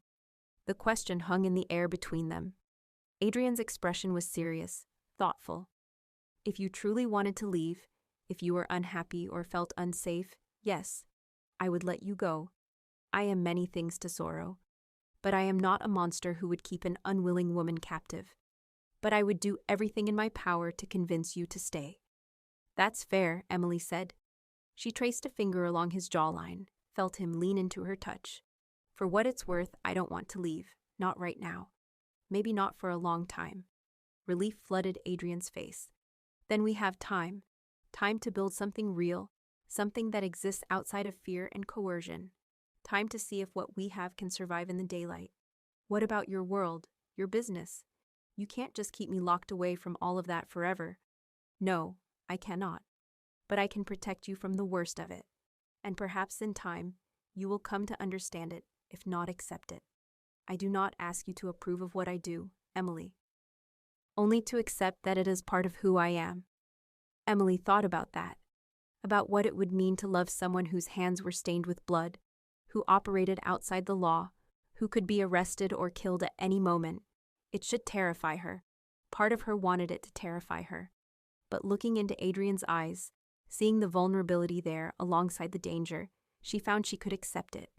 The question hung in the air between them. Adrian's expression was serious, thoughtful. "If you truly wanted to leave, if you were unhappy or felt unsafe, yes, I would let you go. I am many things to Sorrow, but I am not a monster who would keep an unwilling woman captive. But I would do everything in my power to convince you to stay." "That's fair," Emily said. She traced a finger along his jawline, felt him lean into her touch. "For what it's worth, I don't want to leave, not right now. Maybe not for a long time." Relief flooded Adrian's face. "Then we have time. Time to build something real, something that exists outside of fear and coercion. Time to see if what we have can survive in the daylight. What about your world, your business? You can't just keep me locked away from all of that forever." "No, I cannot. But I can protect you from the worst of it. And perhaps in time, you will come to understand it, if not accept it. I do not ask you to approve of what I do, Emily. Only to accept that it is part of who I am." Emily thought about that, about what it would mean to love someone whose hands were stained with blood, who operated outside the law, who could be arrested or killed at any moment. It should terrify her. Part of her wanted it to terrify her. But looking into Adrian's eyes, seeing the vulnerability there alongside the danger, she found she could accept it.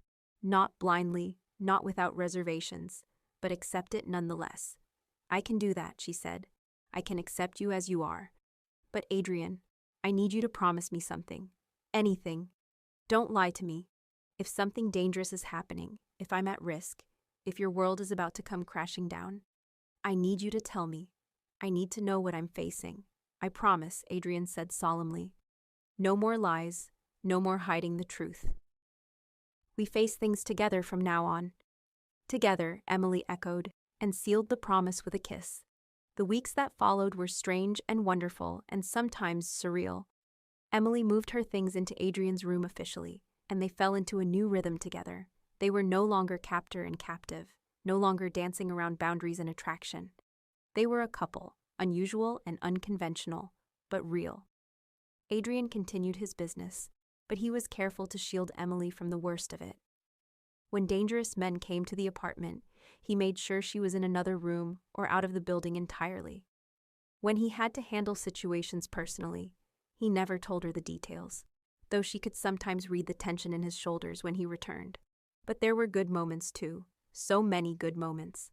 Not blindly, not without reservations, but accept it nonetheless. "I can do that," she said. "I can accept you as you are. But Adrian, I need you to promise me something. Anything. Don't lie to me. If something dangerous is happening, if I'm at risk, if your world is about to come crashing down, I need you to tell me. I need to know what I'm facing. I promise," Adrian said solemnly. "No more lies, no more hiding the truth. We face things together from now on." "Together," Emily echoed, and sealed the promise with a kiss. The weeks that followed were strange and wonderful and sometimes surreal. Emily moved her things into Adrian's room officially, and they fell into a new rhythm together. They were no longer captor and captive, no longer dancing around boundaries and attraction. They were a couple, unusual and unconventional, but real. Adrian continued his business, but he was careful to shield Emily from the worst of it. When dangerous men came to the apartment, he made sure she was in another room or out of the building entirely. When he had to handle situations personally, he never told her the details, though she could sometimes read the tension in his shoulders when he returned. But there were good moments too, so many good moments.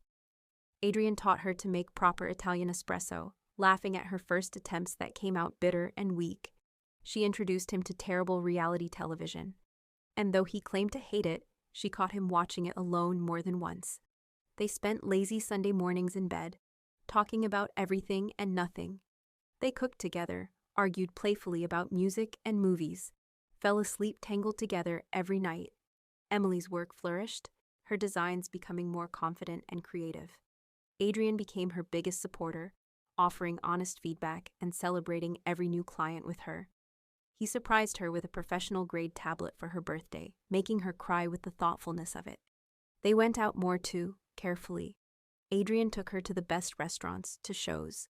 Adrian taught her to make proper Italian espresso, laughing at her first attempts that came out bitter and weak. She introduced him to terrible reality television, and though he claimed to hate it, she caught him watching it alone more than once. They spent lazy Sunday mornings in bed, talking about everything and nothing. They cooked together, argued playfully about music and movies, fell asleep tangled together every night. Emily's work flourished, her designs becoming more confident and creative. Adrian became her biggest supporter, offering honest feedback and celebrating every new client with her. He surprised her with a professional-grade tablet for her birthday, making her cry with the thoughtfulness of it. They went out more too, carefully. Adrian took her to the best restaurants, to shows,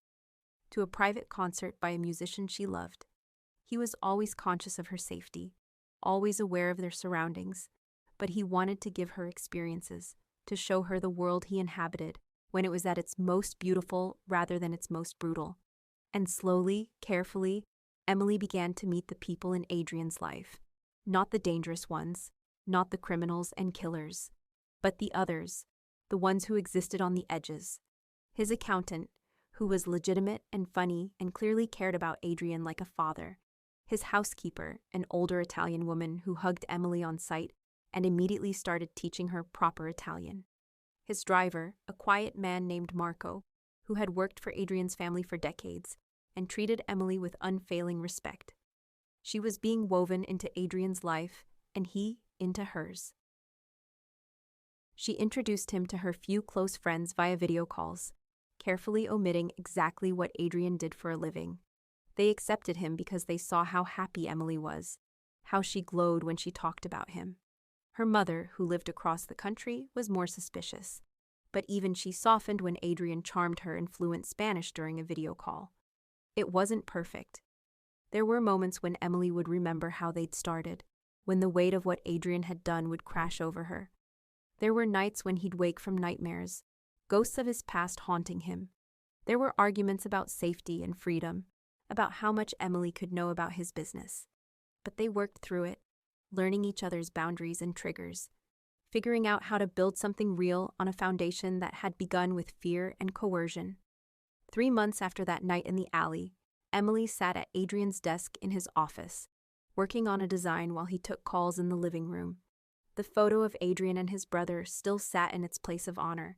to a private concert by a musician she loved. He was always conscious of her safety, always aware of their surroundings, but he wanted to give her experiences, to show her the world he inhabited when it was at its most beautiful rather than its most brutal. And slowly, carefully, Emily began to meet the people in Adrian's life. Not the dangerous ones, not the criminals and killers, but the others, the ones who existed on the edges. His accountant, who was legitimate and funny and clearly cared about Adrian like a father. His housekeeper, an older Italian woman who hugged Emily on sight and immediately started teaching her proper Italian. His driver, a quiet man named Marco, who had worked for Adrian's family for decades and treated Emily with unfailing respect. She was being woven into Adrian's life and he into hers. She introduced him to her few close friends via video calls, carefully omitting exactly what Adrian did for a living. They accepted him because they saw how happy Emily was, how she glowed when she talked about him. Her mother, who lived across the country, was more suspicious, but even she softened when Adrian charmed her in fluent Spanish during a video call. It wasn't perfect. There were moments when Emily would remember how they'd started, when the weight of what Adrian had done would crash over her. There were nights when he'd wake from nightmares, ghosts of his past haunting him. There were arguments about safety and freedom, about how much Emily could know about his business. But they worked through it, learning each other's boundaries and triggers, figuring out how to build something real on a foundation that had begun with fear and coercion. 3 months after that night in the alley, Emily sat at Adrian's desk in his office, working on a design while he took calls in the living room. The photo of Adrian and his brother still sat in its place of honor,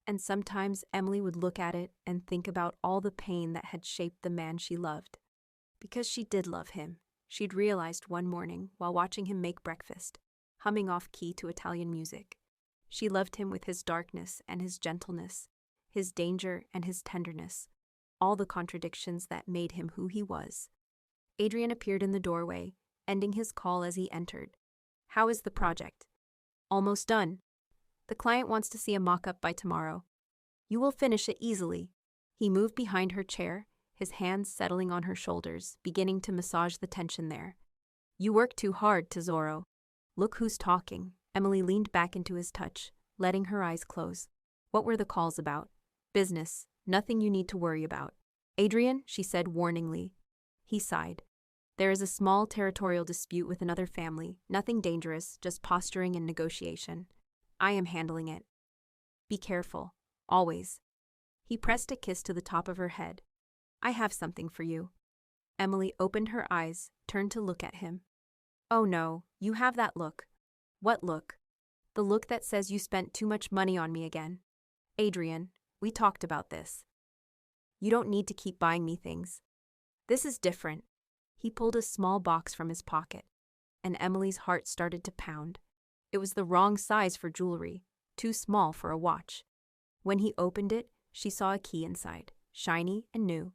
and sometimes Emily would look at it and think about all the pain that had shaped the man she loved. Because she did love him, she'd realized one morning while watching him make breakfast, humming off key to Italian music. She loved him with his darkness and his gentleness, his danger and his tenderness, all the contradictions that made him who he was. Adrian appeared in the doorway, ending his call as he entered. "How is the project?" "Almost done. The client wants to see a mock-up by tomorrow. You will finish it easily." He moved behind her chair, his hands settling on her shoulders, beginning to massage the tension there. "You work too hard, Tesoro." "Look who's talking." Emily leaned back into his touch, letting her eyes close. "What were the calls about?" "Business. Nothing you need to worry about." "Adrian," she said warningly. He sighed. "There is a small territorial dispute with another family, nothing dangerous, just posturing and negotiation. I am handling it. Be careful. Always." He pressed a kiss to the top of her head. "I have something for you." Emily opened her eyes, turned to look at him. "Oh no, you have that look." "What look?" "The look that says you spent too much money on me again." "Adrian, we talked about this. You don't need to keep buying me things. This is different." He pulled a small box from his pocket, and Emily's heart started to pound. It was the wrong size for jewelry, too small for a watch. When he opened it, she saw a key inside, shiny and new.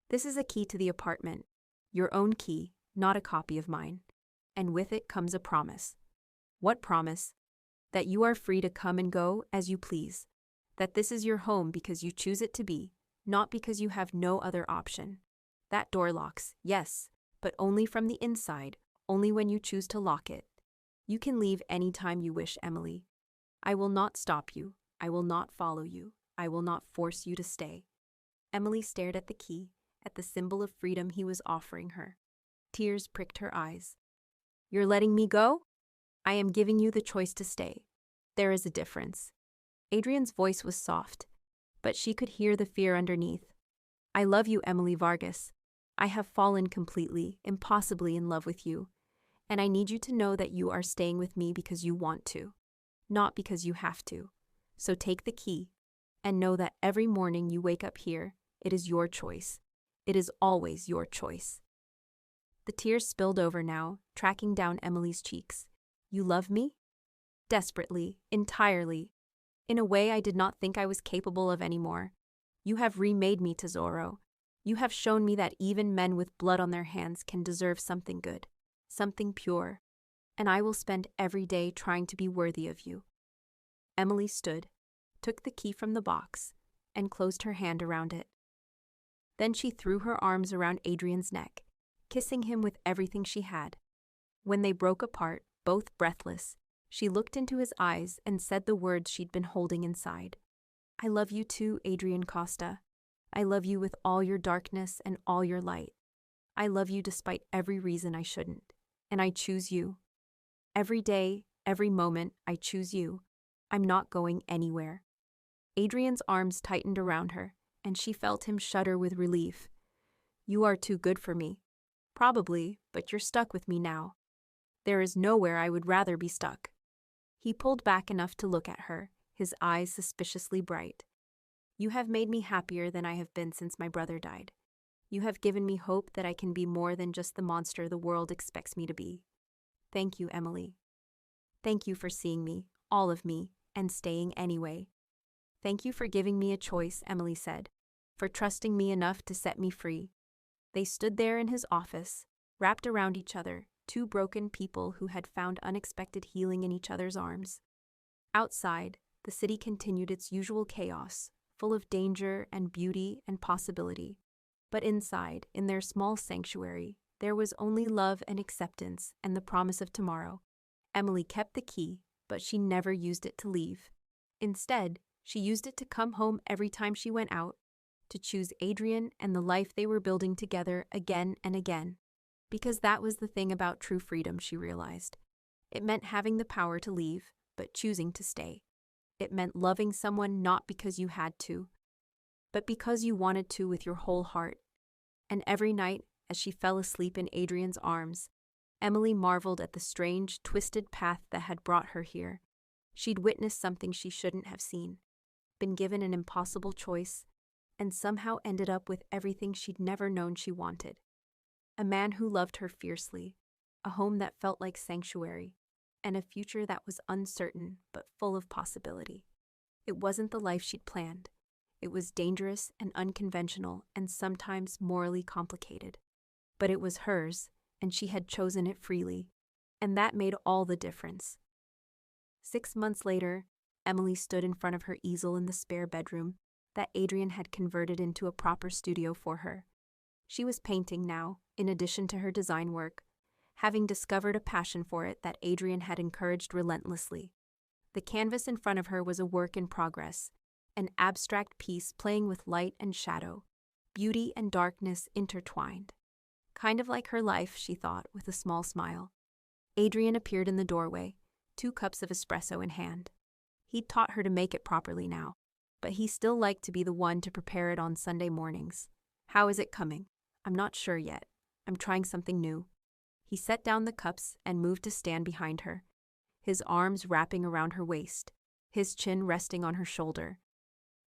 "This is a key to the apartment. Your own key, not a copy of mine. And with it comes a promise." "What promise?" "That you are free to come and go as you please. That this is your home because you choose it to be, not because you have no other option. That door locks, yes, but only from the inside, only when you choose to lock it. You can leave any time you wish, Emily. I will not stop you. I will not follow you. I will not force you to stay." Emily stared at the key, at the symbol of freedom he was offering her. Tears pricked her eyes. "You're letting me go?" "I am giving you the choice to stay. There is a difference." Adrian's voice was soft, but she could hear the fear underneath. "I love you, Emily Vargas. I have fallen completely, impossibly in love with you, and I need you to know that you are staying with me because you want to, not because you have to. So take the key, and know that every morning you wake up here, it is your choice. It is always your choice." The tears spilled over now, tracking down Emily's cheeks. "You love me?" "Desperately, entirely. In a way I did not think I was capable of anymore. You have remade me, Tesoro. You have shown me that even men with blood on their hands can deserve something good, something pure, and I will spend every day trying to be worthy of you." Emily stood, took the key from the box, and closed her hand around it. Then she threw her arms around Adrian's neck, kissing him with everything she had. When they broke apart, both breathless, she looked into his eyes and said the words she'd been holding inside. "I love you too, Adrian Costa. I love you with all your darkness and all your light. I love you despite every reason I shouldn't, and I choose you. Every day, every moment, I choose you. I'm not going anywhere." Adrian's arms tightened around her, and she felt him shudder with relief. "You are too good for me. Probably, but you're stuck with me now. There is nowhere I would rather be stuck." He pulled back enough to look at her, his eyes suspiciously bright. "You have made me happier than I have been since my brother died. You have given me hope that I can be more than just the monster the world expects me to be. Thank you, Emily. Thank you for seeing me, all of me, and staying anyway." "Thank you for giving me a choice," Emily said, "for trusting me enough to set me free." They stood there in his office, wrapped around each other, two broken people who had found unexpected healing in each other's arms. Outside, the city continued its usual chaos, full of danger and beauty and possibility. But inside, in their small sanctuary, there was only love and acceptance and the promise of tomorrow. Emily kept the key, but she never used it to leave. Instead, she used it to come home every time she went out, to choose Adrian and the life they were building together again and again. Because that was the thing about true freedom, she realized. It meant having the power to leave, but choosing to stay. It meant loving someone not because you had to, but because you wanted to with your whole heart. And every night, as she fell asleep in Adrian's arms, Emily marveled at the strange, twisted path that had brought her here. She'd witnessed something she shouldn't have seen, been given an impossible choice, and somehow ended up with everything she'd never known she wanted. A man who loved her fiercely, a home that felt like sanctuary, and a future that was uncertain but full of possibility. It wasn't the life she'd planned. It was dangerous and unconventional and sometimes morally complicated. But it was hers, and she had chosen it freely, and that made all the difference. 6 months later, Emily stood in front of her easel in the spare bedroom that Adrian had converted into a proper studio for her. She was painting now, in addition to her design work, having discovered a passion for it that Adrian had encouraged relentlessly. The canvas in front of her was a work in progress, an abstract piece playing with light and shadow, beauty and darkness intertwined. Kind of like her life, she thought, with a small smile. Adrian appeared in the doorway, 2 cups of espresso in hand. He'd taught her to make it properly now, but he still liked to be the one to prepare it on Sunday mornings. "How is it coming?" "I'm not sure yet. I'm trying something new." He set down the cups and moved to stand behind her, his arms wrapping around her waist, his chin resting on her shoulder.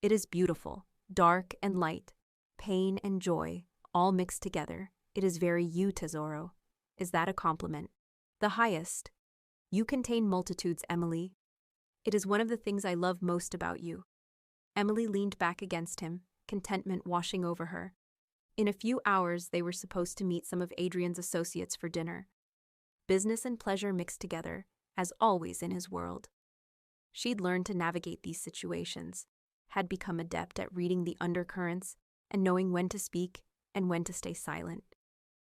"It is beautiful, dark and light, pain and joy, all mixed together. It is very you, Tesoro. Is that a compliment?" "The highest. You contain multitudes, Emily. It is one of the things I love most about you." Emily leaned back against him, contentment washing over her. In a few hours, they were supposed to meet some of Adrian's associates for dinner. Business and pleasure mixed together, as always in his world. She'd learned to navigate these situations, had become adept at reading the undercurrents and knowing when to speak and when to stay silent.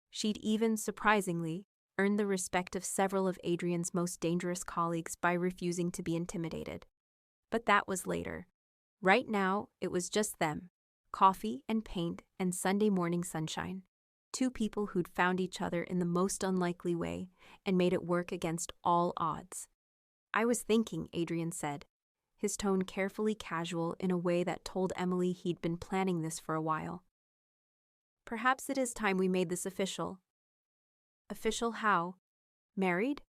She'd even, surprisingly, earned the respect of several of Adrian's most dangerous colleagues by refusing to be intimidated. But that was later. Right now, it was just them. Coffee and paint and Sunday morning sunshine. 2 people who'd found each other in the most unlikely way and made it work against all odds. "I was thinking," Adrian said, his tone carefully casual in a way that told Emily he'd been planning this for a while. "Perhaps it is time we made this official." "Official how? Married?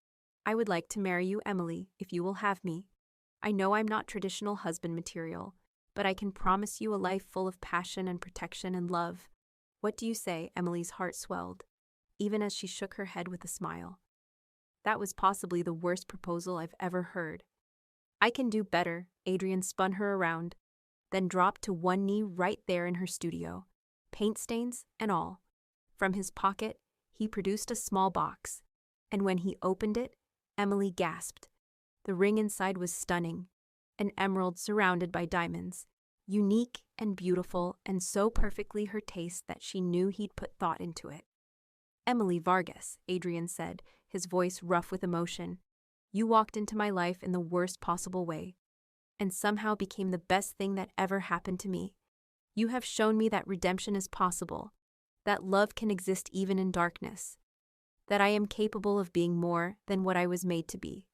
I would like to marry you, Emily, if you will have me. I know I'm not traditional husband material, but I can promise you a life full of passion and protection and love. What do you say?" Emily's heart swelled, even as she shook her head with a smile. That was possibly the worst proposal I've ever heard. "I can do better." Adrian spun her around, then dropped to one knee right there in her studio, paint stains and all. From his pocket, he produced a small box, and when he opened it, Emily gasped. The ring inside was stunning. an emerald surrounded by diamonds, unique and beautiful and so perfectly her taste that she knew he'd put thought into it. "Emily Vargas," Adrian said, his voice rough with emotion. "You walked into my life in the worst possible way, and somehow became the best thing that ever happened to me. You have shown me that redemption is possible, that love can exist even in darkness, that I am capable of being more than what I was made to be.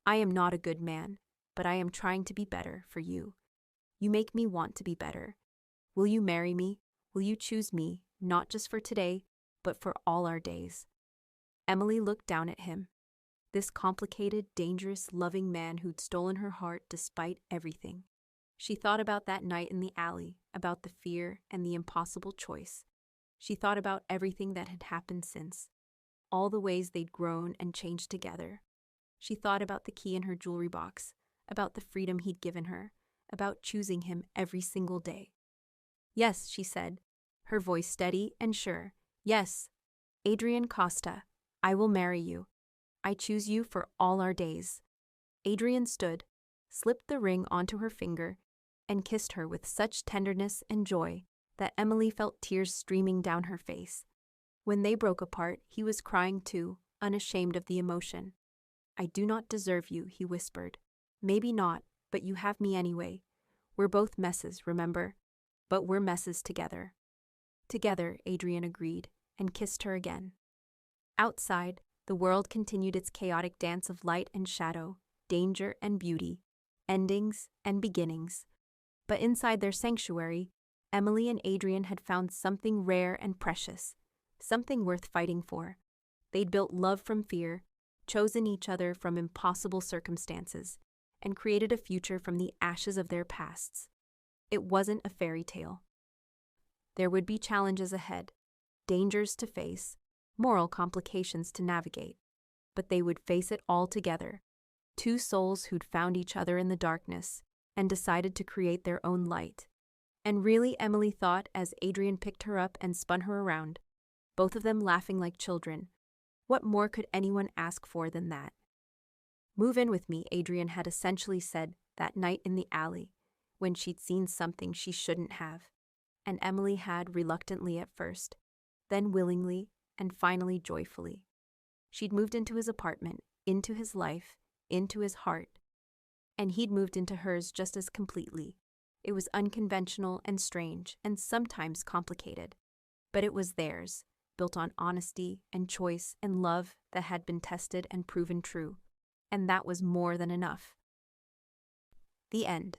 I am not a good man, but I am trying to be better for you. You make me want to be better. Will you marry me? Will you choose me, not just for today, but for all our days?" Emily looked down at him, this complicated, dangerous, loving man who'd stolen her heart despite everything. She thought about that night in the alley, about the fear and the impossible choice. She thought about everything that had happened since, all the ways they'd grown and changed together. She thought about the key in her jewelry box, about the freedom he'd given her, about choosing him every single day. "Yes," she said, her voice steady and sure. "Yes, Adrian Costa, I will marry you. I choose you for all our days." Adrian stood, slipped the ring onto her finger, and kissed her with such tenderness and joy that Emily felt tears streaming down her face. When they broke apart, he was crying too, unashamed of the emotion. "I do not deserve you," he whispered. "Maybe not, but you have me anyway. We're both messes, remember? But we're messes together." "Together," Adrian agreed, and kissed her again. Outside, the world continued its chaotic dance of light and shadow, danger and beauty, endings and beginnings. But inside their sanctuary, Emily and Adrian had found something rare and precious, something worth fighting for. They'd built love from fear, chosen each other from impossible circumstances, and created a future from the ashes of their pasts. It wasn't a fairy tale. There would be challenges ahead, dangers to face, moral complications to navigate, but they would face it all together, two souls who'd found each other in the darkness and decided to create their own light. And really, Emily thought as Adrian picked her up and spun her around, both of them laughing like children, what more could anyone ask for than that? "Move in with me," Adrian had essentially said that night in the alley, when she'd seen something she shouldn't have, and Emily had reluctantly at first, then willingly, and finally joyfully. She'd moved into his apartment, into his life, into his heart, and he'd moved into hers just as completely. It was unconventional and strange, and sometimes complicated, but it was theirs, built on honesty and choice and love that had been tested and proven true, and that was more than enough. The end.